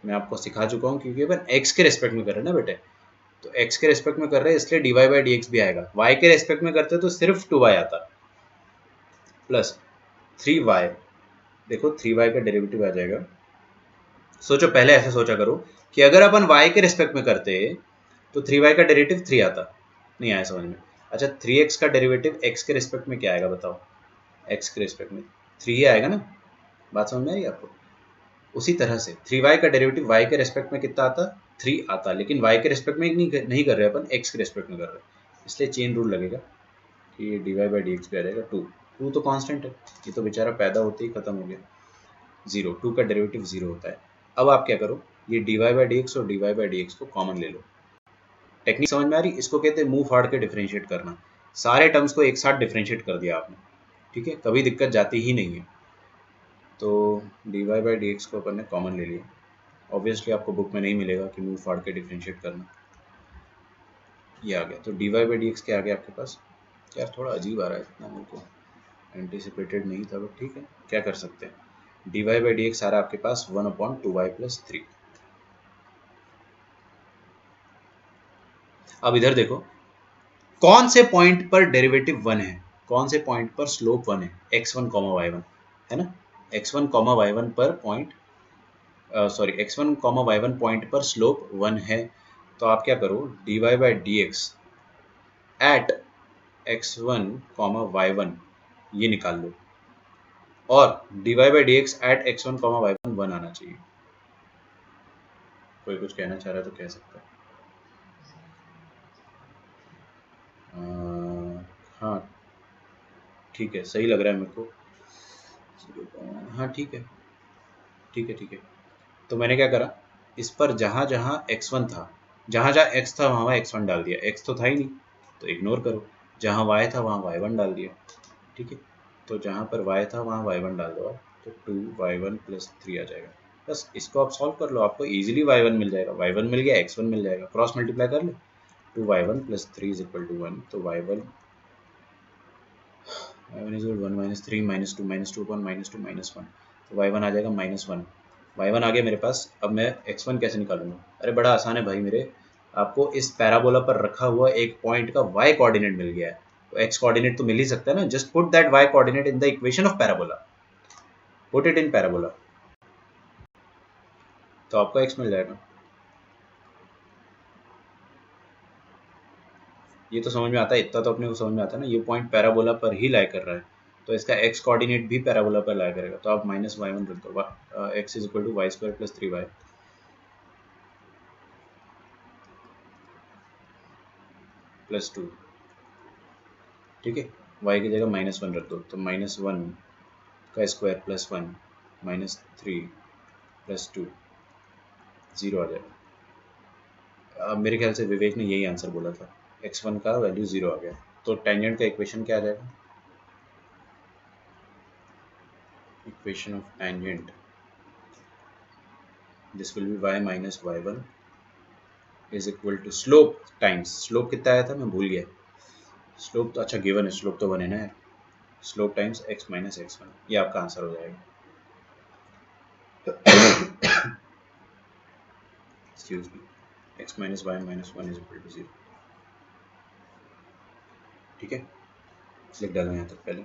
मैं आपको सिखा चुका हूँ क्योंकि अपन x के रेस्पेक्ट में कर रहे हैं ना बेटे, तो x के रेस्पेक्ट में कर रहे हैं इसलिए dy बाई डी एक्स भी आएगा। y के रेस्पेक्ट में करते तो सिर्फ 2y आता, प्लस 3y, देखो 3y का डेरिवेटिव आ जाएगा। सोचो, पहले ऐसा सोचा करो कि अगर अपन y के रेस्पेक्ट में करते तो 3y का डेरिवेटिव 3 आता, नहीं आया समझ में। अच्छा 3x का डेरिवेटिव x के रेस्पेक्ट में क्या आएगा बताओ? x के रेस्पेक्ट में 3 ही आएगा ना, बात समझ में आ रही है आपको? उसी तरह से 3y का डेरिवेटिव y के रेस्पेक्ट में कितना आता? 3 आता, लेकिन y के रेस्पेक्ट में नहीं कर रहे अपन, x के रेस्पेक्ट में कर रहे हैं, इसलिए चेन रूल लगेगा कि dy बाई डी एक्स भी आ जाएगा 2 तो कांस्टेंट है, ये तो बेचारा पैदा होते ही खत्म हो गया, 0, 2 का डेरिवेटिव 0 होता है। अब आप क्या करो, ये dy बाई डी एक्स और dy बाई डी एक्स को कॉमन ले लो। टेक्निक समझ में आ रही? इसको कहते हैं मुंह फाड़ के डिफरेंशिएट करना। सारे टर्म्स को एक साथ डिफरेंशिएट कर दिया आपने, ठीक है, कभी दिक्कत जाती ही नहीं है। तो dy बाई डी एक्स को अपन ने कॉमन ले लिया। ऑब्वियसली आपको बुक में नहीं मिलेगा कि मुंह फाड़ के डिफरेंशिएट करना, ये आ गया। तो dy बाई डी एक्स क्या आ गया आपके पास? यार थोड़ा अजीब आ रहा है, इतना मेरे को एंटिसिपेटेड नहीं था, बट ठीक है, क्या कर सकते हैं। dy बाई डी एक्स आ रहा है आपके पास 1/2y प्लस 3। अब इधर देखो, कौन से पॉइंट पर डेरिवेटिव 1 है, कौन से पॉइंट पर स्लोप 1 है? x1 y1, है ना। x1 y1 पर point, sorry x1 y1 point पर स्लोप 1 है, तो आप क्या करो, dy by d x at x1 y1 ये निकाल लो, और dy by d x at x1 y1 1 आना चाहिए। कोई कुछ कहना चाह रहा है तो कह सकता है। हाँ ठीक है, सही लग रहा है मेरे को। हाँ ठीक है, ठीक है, ठीक है। तो मैंने क्या करा, इस पर जहाँ जहाँ x1 था, जहाँ जहाँ x था वहाँ x1 डाल दिया, x तो था ही नहीं तो इग्नोर करो, जहाँ y था वहाँ y1 डाल दिया, ठीक है। तो जहाँ पर y था वहाँ y1 डाल दो आप, तो 2y1 प्लस 3 आ जाएगा। बस इसको आप सॉल्व कर लो, आपको इजीली y1 मिल जाएगा, y1 मिल गया, x1 मिल जाएगा, क्रॉस मल्टीप्लाई कर ले, 2y1 plus 3 is equal to 1, तो y1 is 1 minus 3 minus 2 minus 2 1 minus 2 minus 1, तो y1 आ जाएगा -1। y1 आ गया मेरे पास। अब मैं x1 कैसे निकालूंगा? अरे बड़ा आसान है भाई मेरे, आपको इस पैराबोला पर रखा हुआ एक पॉइंट का y कोऑर्डिनेट मिल गया है, तो x कोऑर्डिनेट तो मिल ही सकता है ना, just put that y coordinate in the equation of parabola. Put it in parabola, तो आपको x मिल जाएगा। ये तो समझ में आता है, इतना तो अपने को समझ में आता है ना, ये पॉइंट पैराबोला पर ही लाई कर रहा है, तो इसका x कोऑर्डिनेट भी पैराबोला पर लाई करेगा, तो आप -y1 रख दो, x is equal to y square plus 3y plus 2, ठीक है। y की जगह -1 रख दो, तो -1 का स्क्वायर प्लस 1 -3 प्लस 2 0 आ जाएगा। अब मेरे ख्याल से विवेक ने यही आंसर बोला था, x1 का वैल्यू 0 आ गया, तो टेंजेंट का इक्वेशन क्या आ जाएगा, equation of tangent, this will be y minus y1 is equal to slope times, slope कितना आया था मैं भूल गया, स्लोप तो अच्छा गिवन है, स्लोप तो 1 है ना यार, slope times x minus x1, ये आपका आंसर हो जाएगा। Excuse me, x minus y minus 1 is equal to 0, ठीक है, लिख डालना यहाँ तक पहले।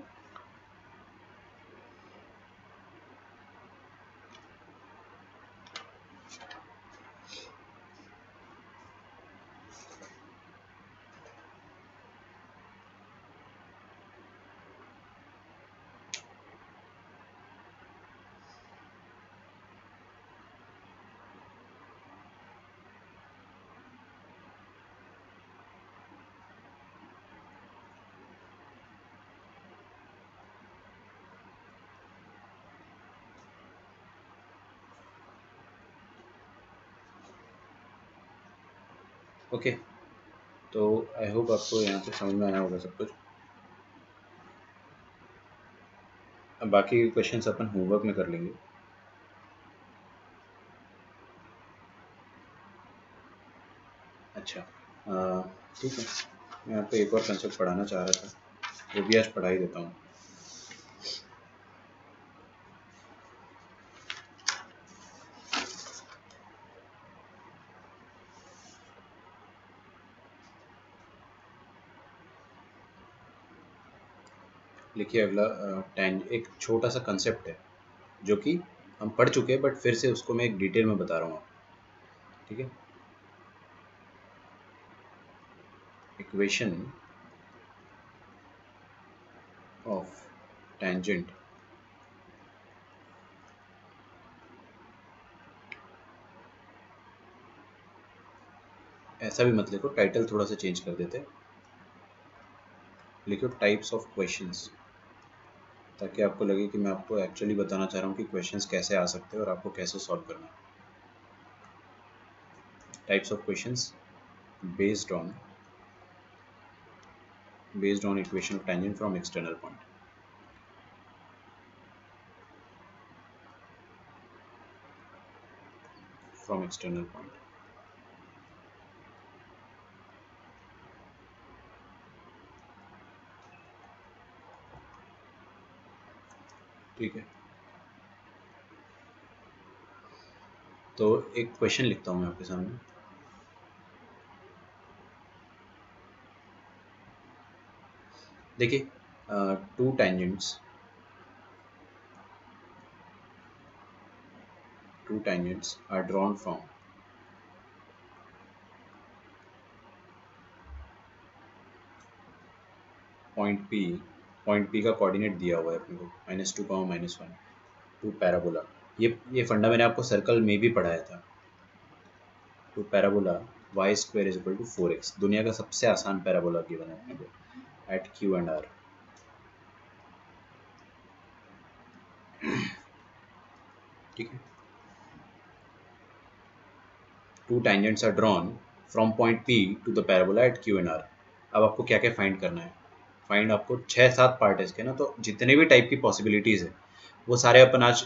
ओके, तो आई होप आपको यहाँ तक समझ में आया होगा सब कुछ। अब बाकी क्वेश्चंस अपन होमवर्क में कर लेंगे। अच्छा, ठीक है, मैं आपको एक और कंसेप्ट पढ़ाना चाह रहा था, वो भी आज पढ़ा ही देता हूँ। लिखिए अगला, एक छोटा सा कंसेप्ट है जो कि हम पढ़ चुके हैं, बट फिर से उसको मैं एक डिटेल में बता रहा हूँ, ठीक है। इक्वेशन ऑफ टेंजेंट ऐसा भी मत लिखो, टाइटल थोड़ा सा चेंज कर देते हैं, लिखो टाइप्स ऑफ क्वेश्चंस, ताकि आपको लगे कि मैं आपको एक्चुअली बताना चाह रहा हूँ कि क्वेश्चंस कैसे आ सकते हैं और आपको कैसे सॉल्व करना है। Types of questions based on equation of tangent from external point, from external point, ठीक है। तो एक क्वेश्चन लिखता हूँ मैं आपके सामने, देखिए, to tangents are drawn from point P का कोऑर्डिनेट दिया हुआ है अपने को -2, -1 टू पैराबोला, ये फंडा मैंने आपको सर्कल में भी पढ़ाया था, to parabola y square is equal to 4x, दुनिया का सबसे आसान पैराबोला गिवन है अपने को एट Q एंड R, ठीक है। Two tangents are drawn from point P to the parabola at Q and R। अब आपको क्या क्या फाइंड करना है, फाइंड आपको 6-7 पार्ट है इसके ना, तो जितने भी टाइप की पॉसिबिलिटीज़ है वो सारे अपन आज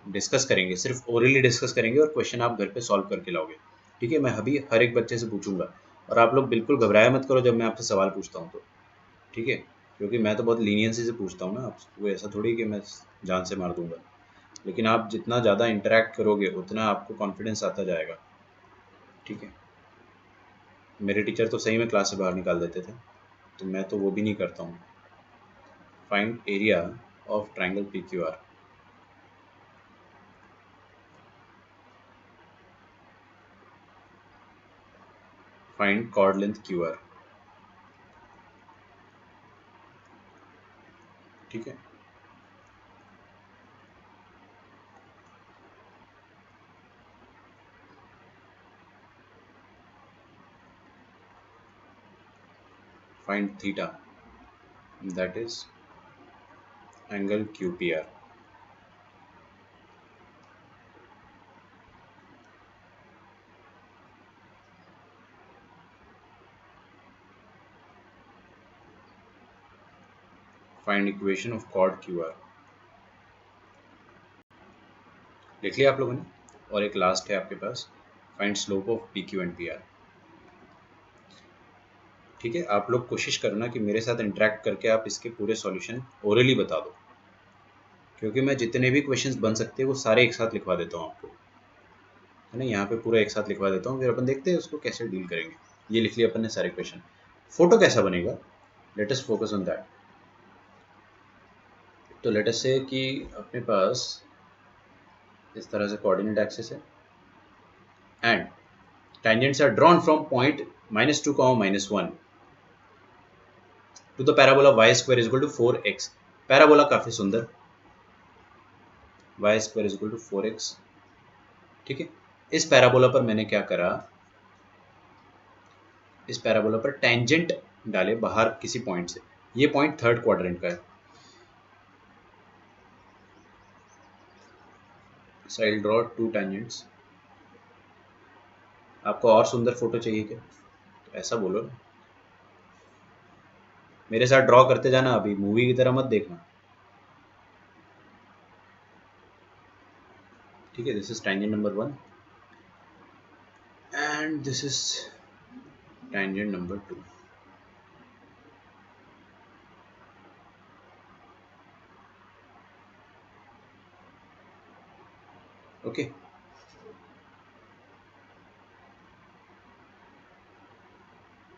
डिस्कस करेंगे, सिर्फ ओरली डिस्कस करेंगे और क्वेश्चन आप घर पे सॉल्व करके लाओगे, ठीक है। मैं अभी हर एक बच्चे से पूछूंगा, और आप लोग बिल्कुल घबराया मत करो जब मैं आपसे सवाल पूछता हूँ तो, ठीक है, क्योंकि मैं तो बहुत लीनियंसी से पूछता हूँ ना, आपको ऐसा थोड़ी कि मैं जान से मार दूंगा, लेकिन आप जितना ज़्यादा इंटरेक्ट करोगे उतना आपको कॉन्फिडेंस आता जाएगा, ठीक है। मेरे टीचर तो सही में क्लास से बाहर निकाल देते थे, तो मैं तो वो भी नहीं करता हूँ। Find area of triangle PQR, find chord length Q R. ठीक है, find theta, that is angle Q P R. Find equation of chord Q R. लिख लिया आप लोगों ने। और एक लास्ट है आपके पास, find slope of P Q and P R. ठीक है, आप लोग कोशिश करना कि मेरे साथ इंटरेक्ट करके आप इसके पूरे सॉल्यूशन ओरली बता दो, क्योंकि मैं जितने भी क्वेश्चंस बन सकते हैं वो सारे एक साथ लिखवा देता हूँ आपको, है ना। यहाँ पे पूरा एक साथ लिखवा देता हूँ, फिर अपन देखते हैं उसको कैसे डील करेंगे। ये लिख लिया अपन ने सारे क्वेश्चन। फोटो कैसा बनेगा, let us focus on that. तो लेट अस से कि अपने पास इस तरह से कोऑर्डिनेट एक्सिस है and tangents are drawn from point -2, -1 to the parabola y square is equal to 4x। Parabola काफी सुंदर, y square is equal to 4x। ठीक है, इस पैराबोला पर मैंने क्या करा, इस पैराबोला पर टेंजेंट डाले बाहर किसी पॉइंट से। ये पॉइंट थर्ड क्वाड्रेंट का है। So I'll draw two tangents। आपको और सुंदर फोटो चाहिए क्या, तो ऐसा बोलो ना, मेरे साथ ड्रॉ करते जाना, अभी मूवी की तरह मत देखना। ठीक है, this is tangent number 1 and this is tangent number 2। Okay,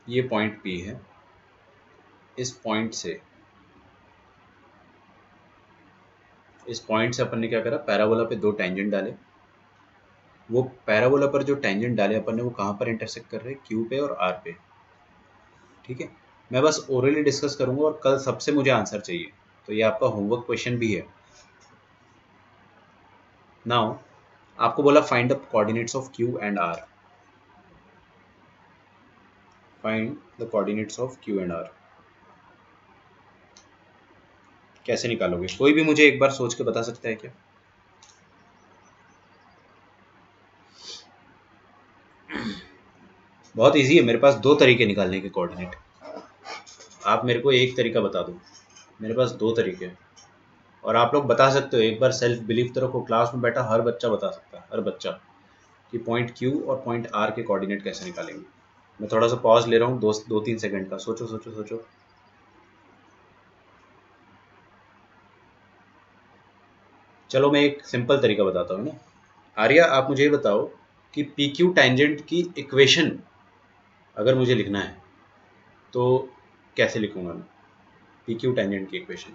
ये पॉइंट P है। इस पॉइंट से अपन ने क्या करा, पैराबोला पे दो टेंजेंट डाले। वो पैराबोला पर जो टेंजेंट डाले अपन ने वो कहाँ पर इंटरसेक्ट कर रहे हैं, क्यू पे और आर पे। ठीक है, मैं बस ओरली डिस्कस करूंगा और कल सबसे मुझे आंसर चाहिए, तो ये आपका होमवर्क क्वेश्चन भी है। नाउ आपको बोला find the coordinates of Q and R. Find the coordinates of Q and R. कैसे निकालोगे, कोई भी मुझे एक बार सोच के बता सकता है क्या? बहुत इजी है, मेरे पास दो तरीके निकालने के कोऑर्डिनेट। आप मेरे को एक तरीका बता दो, मेरे पास दो तरीके हैं। और आप लोग बता सकते हो, एक बार सेल्फ बिलीफ तो रखो, क्लास में बैठा हर बच्चा बता सकता है, हर बच्चा, कि पॉइंट क्यू और पॉइंट आर के कोऑर्डिनेट कैसे निकालेंगे। मैं थोड़ा सा पॉज ले रहा हूँ, 2-3 सेकंड का, सोचो सोचो सोचो। चलो मैं एक सिंपल तरीका बताता हूँ ना। आर्या, आप मुझे ये बताओ कि पी क्यू टेंजेंट की इक्वेशन अगर मुझे लिखना है तो कैसे लिखूंगा मैं पी क्यू टेंजेंट की इक्वेशन?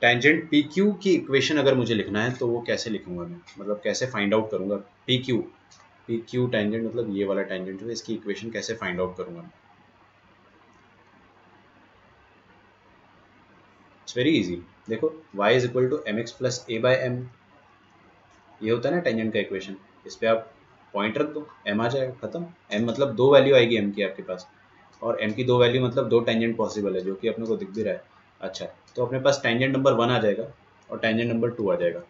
टेंजेंट पी क्यू की इक्वेशन अगर मुझे लिखना है तो वो कैसे लिखूंगा मैं, मतलब कैसे फाइंड आउट करूंगा पी क्यू टेंजेंट, मतलब ये वाला टेंजेंट जो है, इसकी इक्वेशन कैसे फाइंड आउट करूंगा मैं? It's very easy. देखो, y is equal to M x plus A by m, ये होता है ना टेंजेंट का इक्वेशन। इस पे आप पॉइंट रख दो, m आ जाएगा, खत्म। m मतलब दो वैल्यू आएगी m की आपके पास, और m की दो वैल्यू मतलब दो टेंजेंट पॉसिबल है, जो कि अपने को दिख भी रहा है। अच्छा, तो अपने पास टेंजेंट नंबर 1 आ जाएगा और टेंजेंट नंबर 2 आ जाएगा।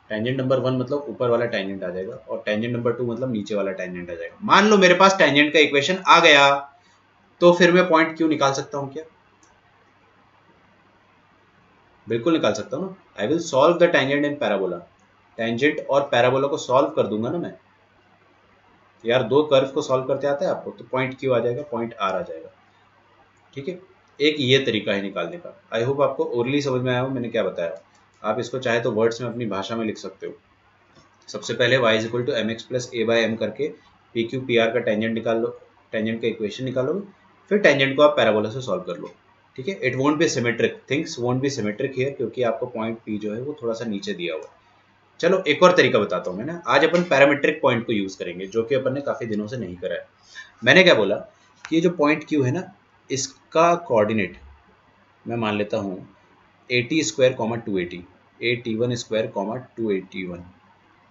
टेंजेंट नंबर 1 मतलब ऊपर वाला टेंजेंट आ जाएगा, और टेंजेंट नंबर 2 मतलब नीचे वाला टेंजेंट आ जाएगा। मान लो मेरे पास टेंजेंट का इक्वेशन आ गया, तो फिर मैं पॉइंट क्यू निकाल सकता हूँ क्या? बिल्कुल निकाल सकता हूँ ना। I will solve the tangent in parabola. Tangent और पैराबोला को सॉल्व कर दूंगा ना मैं। यार, दो कर्व को सॉल्व करते आता है आपको, तो पॉइंट क्यू आ जाएगा, पॉइंट आर आ जाएगा। ठीक है, एक ये तरीका है निकालने का। आई होप आपको ओरली समझ में आया हो मैंने क्या बताया। आप इसको चाहे तो वर्ड्स में अपनी भाषा में लिख सकते हो। सबसे पहले y is equal to M x plus A by m करके पी क्यू पी आर का टेंजेंट निकाल लो, टेंजेंट का इक्वेशन निकालोगे, फिर टेंजेंट को आप पैराबोला से सॉल्व कर लो। ठीक है, it won't be symmetric, things won't be symmetric here, क्योंकि आपको पॉइंट पी जो है वो थोड़ा सा नीचे दिया हुआ है। चलो एक और तरीका बताता हूँ मैं ना, आज अपन पैरामीट्रिक पॉइंट को यूज करेंगे जो कि अपन ने काफी दिनों से नहीं करा है। मैंने क्या बोला कि ये जो पॉइंट क्यू है ना, इसका कोऑर्डिनेट मैं मान लेता हूँ AT² 280, AT1² 281।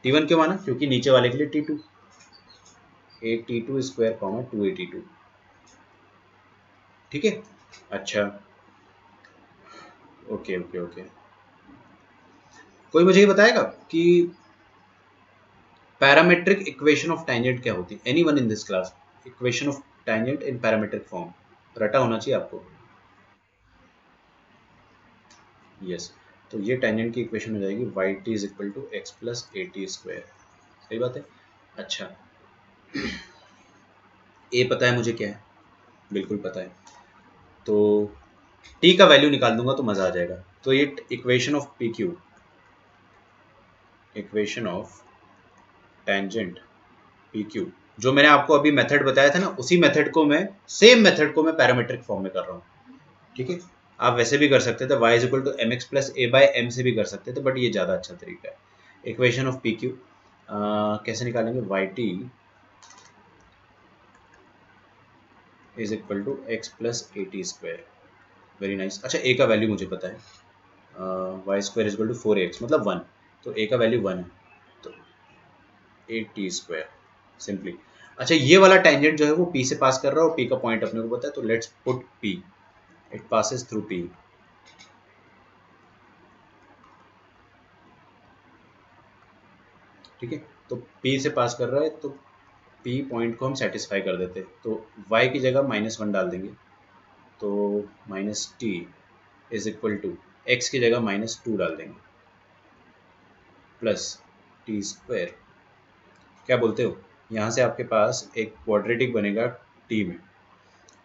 T1 क्यों माना, क्योंकि नीचे वाले के लिए T2, AT2² 282। ठीक है, अच्छा, ओके ओके ओके। कोई मुझे ये बताएगा कि पैरामेट्रिक इक्वेशन ऑफ टैंजेंट क्या होती है? Anyone in this class, equation of tangent in parametric form रटा होना चाहिए आपको। यस, तो ये टैंजेंट की इक्वेशन हो जाएगी yt is equal to x plus AT²। सही बात है। अच्छा, ए पता है मुझे क्या है, बिल्कुल पता है, तो टी का वैल्यू निकाल दूंगा तो मजा आ जाएगा। तो ये equation of P Q, equation of tangent P Q, जो मैंने आपको अभी मेथड बताया था ना, उसी मेथड को मैं, सेम मेथड को मैं पैरामीट्रिक फॉर्म में कर रहा हूँ। ठीक है, आप वैसे भी कर सकते थे, y is equal to M x plus A by m से भी कर सकते थे, बट ये ज़्यादा अच्छा तरीका है। इक्वेशन ऑफ पी क्यू कैसे निकालेंगे? Y T is equal to x plus AT²। Very nice. अच्छा, ए का वैल्यू मुझे पता है, y² is equal to 4x मतलब 1, तो ए का वैल्यू 1 है, तो AT², सिंपली। अच्छा, ये वाला टेंजेंट जो है वो P से पास कर रहा है और P का पॉइंट अपने को पता है, तो let's put P, it passes through P। ठीक है, तो P से पास कर रहा है, तो P पॉइंट को हम सेटिस्फाई कर देते हैं, तो y की जगह -1 डाल देंगे, तो -t is equal to x की जगह -2 डाल देंगे प्लस T²। क्या बोलते हो? यहाँ से आपके पास एक क्वाड्रेटिक बनेगा t में,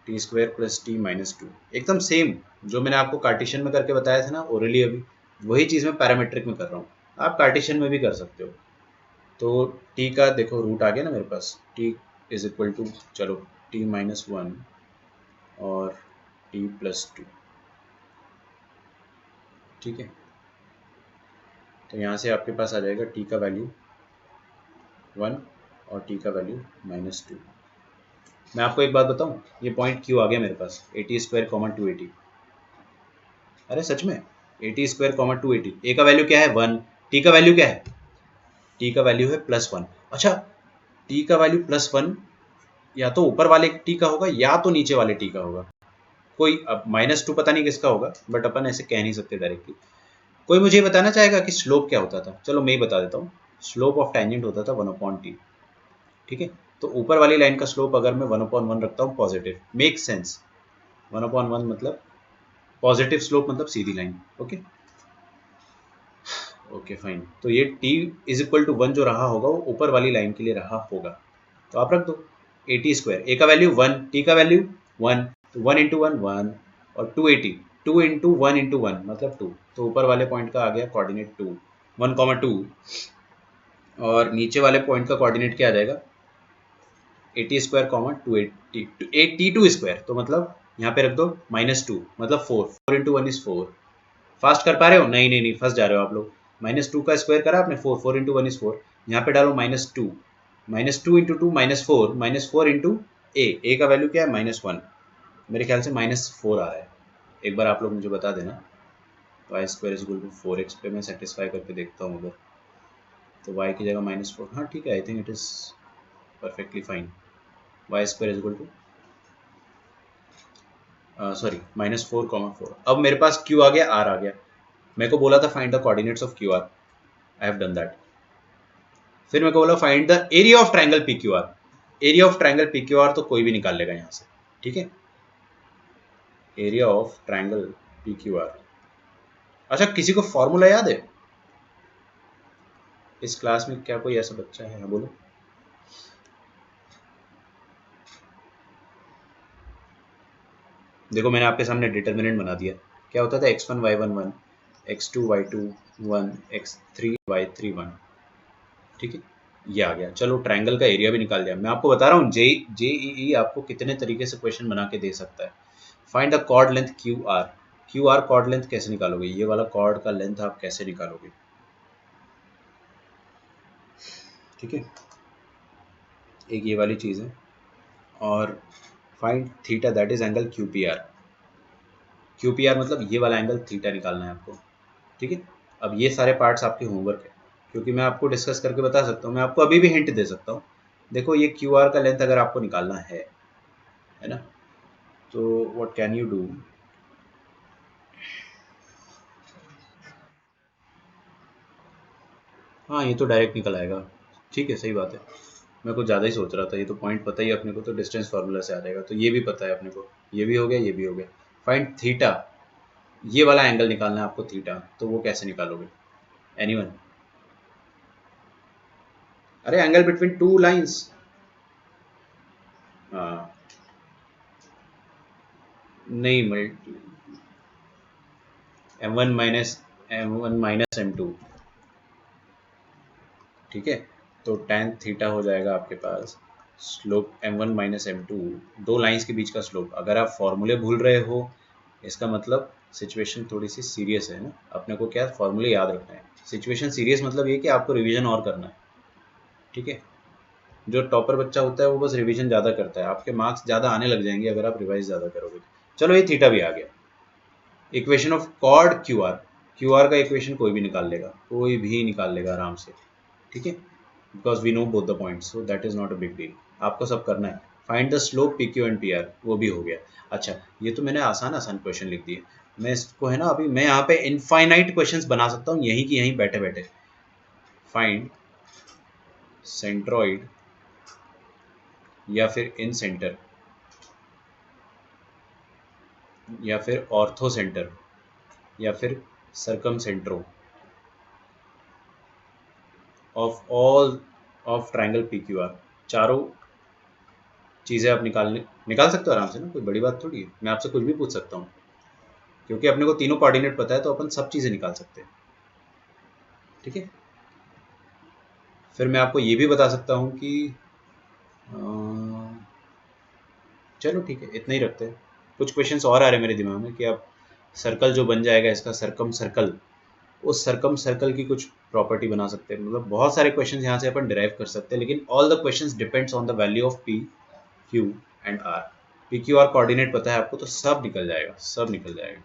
T² प्लस T-2, एकदम सेम जो मैंने आपको कार्टेशियन में करके बताया था ना ओरली, अभी वही चीज़ मैं पैरामीट्रिक में कर रहा हूँ। आप कार्टेशियन में भी कर सकते हो। तो t का देखो रूट आ गया ना मेरे पास, t इज इक्वल टू, चलो T-1 और T+2। ठीक है, तो यहाँ से आपके पास आ जाएगा t का वैल्यू 1 और t का वैल्यू -2। मैं आपको एक बात बताऊँ, ये पॉइंट क्यों आ गया मेरे पास, AT² 280। अरे सच में, AT² 280, ए का वैल्यू क्या है 1, टी का वैल्यू क्या है, टी का वैल्यू है +1। अच्छा, टी का वैल्यू +1 या तो ऊपर वाले टी का होगा या तो नीचे वाले टी का होगा, कोई अब -2 पता नहीं किसका होगा, बट अपन ऐसे कह नहीं सकते डायरेक्टली। कोई मुझे बताना चाहेगा कि स्लोप क्या होता था? चलो मैं ही बता देता हूँ, स्लोप ऑफ टेंजेंट होता था 1/t। ठीक है, तो ऊपर वाली लाइन का स्लोप अगर मैं 1/1 रखता हूँ पॉजिटिव, मेक सेंस, 1/1 मतलब पॉजिटिव स्लोप मतलब सीधी लाइन। ओके ओके फाइन, तो ये t इज इक्वल टू 1 जो रहा होगा वो ऊपर वाली लाइन के लिए रहा होगा, तो आप रख दो AT², ए का वैल्यू 1, t का वैल्यू 1, तो 1 इंटू 1 1 और 280, 2 इंटू 1 इंटू 1 मतलब 2, तो ऊपर वाले पॉइंट का आ गया कोऑर्डिनेट 2, 1,2, और नीचे वाले पॉइंट का कोऑर्डिनेट क्या आ जाएगा? AT² 280, T2², तो मतलब यहाँ पे रख दो -2 मतलब 4, 4 इंटू 1 इज 4। फास्ट कर पा रहे हो? नहीं नहीं नहीं, फंस जा रहे हो आप लोग। -2 का स्क्वायर करा आपने, 4, 4 इंटू 1 इज 4, यहाँ पे डालो -2, -2 इंटू 2 -4, -4 इंटू ए का वैल्यू क्या है? -1, मेरे ख्याल से -4 आ रहा है, एक बार आप लोग मुझे बता देना। y² is equal to 4x पे मैं सेटिस्फाई करके देखता हूँ अगर, तो y की जगह -4, हाँ ठीक है, I think it is perfectly fine. y² is equal to sorry -4,4, अब मेरे पास q आ गया, r आ गया। मेरे को बोला था find the coordinates of QR, I have done that. फिर मेरे को बोला find the area of triangle PQR, area of triangle PQR तो कोई भी निकाल लेगा यहाँ से। ठीक है, एरिया ऑफ ट्रायंगल PQR। अच्छा, किसी को फॉर्मूला याद है इस क्लास में? क्या कोई ऐसा बच्चा है? हाँ बोलो। देखो मैंने आपके सामने डिटर्मिनेंट बना दिया, क्या होता था? x1 y1 1, x2 y2 1, x3 y3 1। ठीक है, ये आ गया। चलो ट्रायंगल का एरिया भी निकाल दिया। मैं आपको बता रहा हूँ जेईई आपको कितने तरीके से क्वेश्चन बना के दे सकता है। Find the chord length QR, QR chord length कैसे निकालोगे? ये वाला कॉर्ड का लेंथ आप कैसे निकालोगे? ठीक है, एक ये वाली चीज़ है। और find theta that is angle QPR। QPR मतलब ये वाला एंगल थीटा निकालना है आपको। ठीक है, अब ये सारे पार्ट्स आपके होमवर्क है, क्योंकि मैं आपको डिस्कस करके बता सकता हूँ, मैं आपको अभी भी हिंट दे सकता हूँ। देखो ये QR का लेंथ अगर आपको निकालना है ना, तो व्हाट कैन यू डू, हाँ ये तो डायरेक्ट निकल आएगा। ठीक है, सही बात है, मैं कुछ ज़्यादा ही सोच रहा था। ये तो पॉइंट पता ही है अपने को, तो डिस्टेंस फार्मूला से आ जाएगा। तो ये भी पता है अपने को, ये भी हो गया, ये भी हो गया। फाइंड थीटा, ये वाला एंगल निकालना है आपको थीटा, तो वो कैसे निकालोगे? एनीवन? अरे एंगल बिटवीन टू लाइंस। हाँ, नहीं M1 माइनस M2। ठीक है, तो tan थीटा हो जाएगा आपके पास स्लोप M1 माइनस M2, दो लाइंस के बीच का स्लोप। अगर आप फॉर्मूले भूल रहे हो, इसका मतलब सिचुएशन थोड़ी सी सीरियस है ना। अपने को क्या फॉर्मूले याद रखना है। सिचुएशन सीरियस मतलब ये कि आपको रिवीजन और करना है। ठीक है, जो टॉपर बच्चा होता है वो बस रिवीजन ज़्यादा करता है, आपके मार्क्स ज़्यादा आने लग जाएंगे अगर आप रिवाइज ज़्यादा करोगे। चलो ये थीटा भी आ गया। Equation of chord QR, QR का इक्वेशन कोई भी निकाल लेगा, कोई भी निकाल लेगा आराम से। ठीक है, because we know both the points, so that is not a big deal. आपको सब करना है। Find the slope PQ and PR, वो भी हो गया। अच्छा, ये तो मैंने आसान आसान क्वेश्चन लिख दिए। मैं इसको है ना, अभी मैं यहाँ पे इनफाइनाइट क्वेश्चंस बना सकता हूँ यहीं की यहीं बैठे बैठे। फाइंड सेंट्रॉइड या फिर इन सेंटर या फिर ऑर्थो सेंटर या फिर circumcentre of all of triangle PQR। चारों चीज़ें आप निकाल सकते हो आराम से ना, कोई बड़ी बात थोड़ी है। मैं आपसे कुछ भी पूछ सकता हूँ, क्योंकि अपने को तीनों कोऑर्डिनेट पता है, तो अपन सब चीज़ें निकाल सकते हैं। ठीक है, फिर मैं आपको ये भी बता सकता हूँ कि चलो ठीक है, इतना ही रखते हैं। कुछ क्वेश्चंस और आ रहे हैं मेरे दिमाग में कि आप सर्कल जो बन जाएगा इसका, सरकम सर्कल, उस सरकम सर्कल की कुछ प्रॉपर्टी बना सकते हैं। मतलब बहुत सारे क्वेश्चंस यहाँ से अपन डिराइव कर सकते हैं, लेकिन all the questions depends on the value of P, Q and R। PQR coordinate पता है आपको, तो सब निकल जाएगा, सब निकल जाएगा।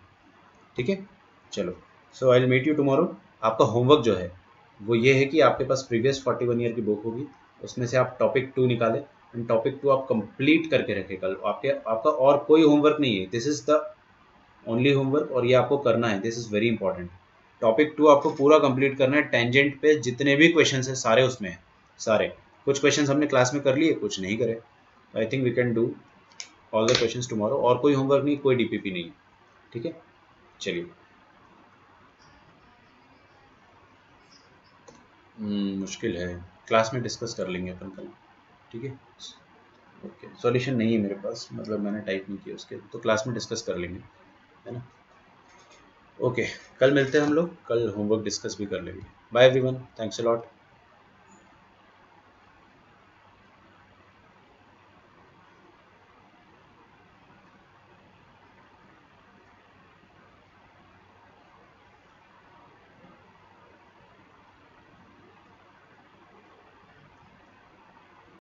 ठीक है, चलो, so I will meet you tomorrow. आपका होमवर्क जो है वो ये है कि आपके पास प्रीवियस 41 ईयर की बुक होगी, उसमें से आप टॉपिक 2 निकालें, एंड टॉपिक 2 आप कंप्लीट करके रखें कल। आपका और कोई होमवर्क नहीं है, this is the only homework, और ये आपको करना है, this is very important. Topic 2 आपको पूरा कंप्लीट करना है। टेंजेंट पे जितने भी क्वेश्चन हैं सारे उसमें हैं, सारे। कुछ क्वेश्चन हमने क्लास में कर लिए, कुछ नहीं करे। I think we can do all the questions tomorrow, और कोई होमवर्क नहीं, कोई DPP नहीं। ठीक है, चलिए। मुश्किल है, क्लास में डिस्कस कर लेंगे अपन कल। ठीक है, ओके। सॉल्यूशन नहीं है मेरे पास, मतलब मैंने टाइप नहीं किया उसके, तो क्लास में डिस्कस कर लेंगे, है ना। ओके, कल मिलते हैं हम लोग, कल होमवर्क डिस्कस भी कर लेंगे। Bye everyone, thanks a lot.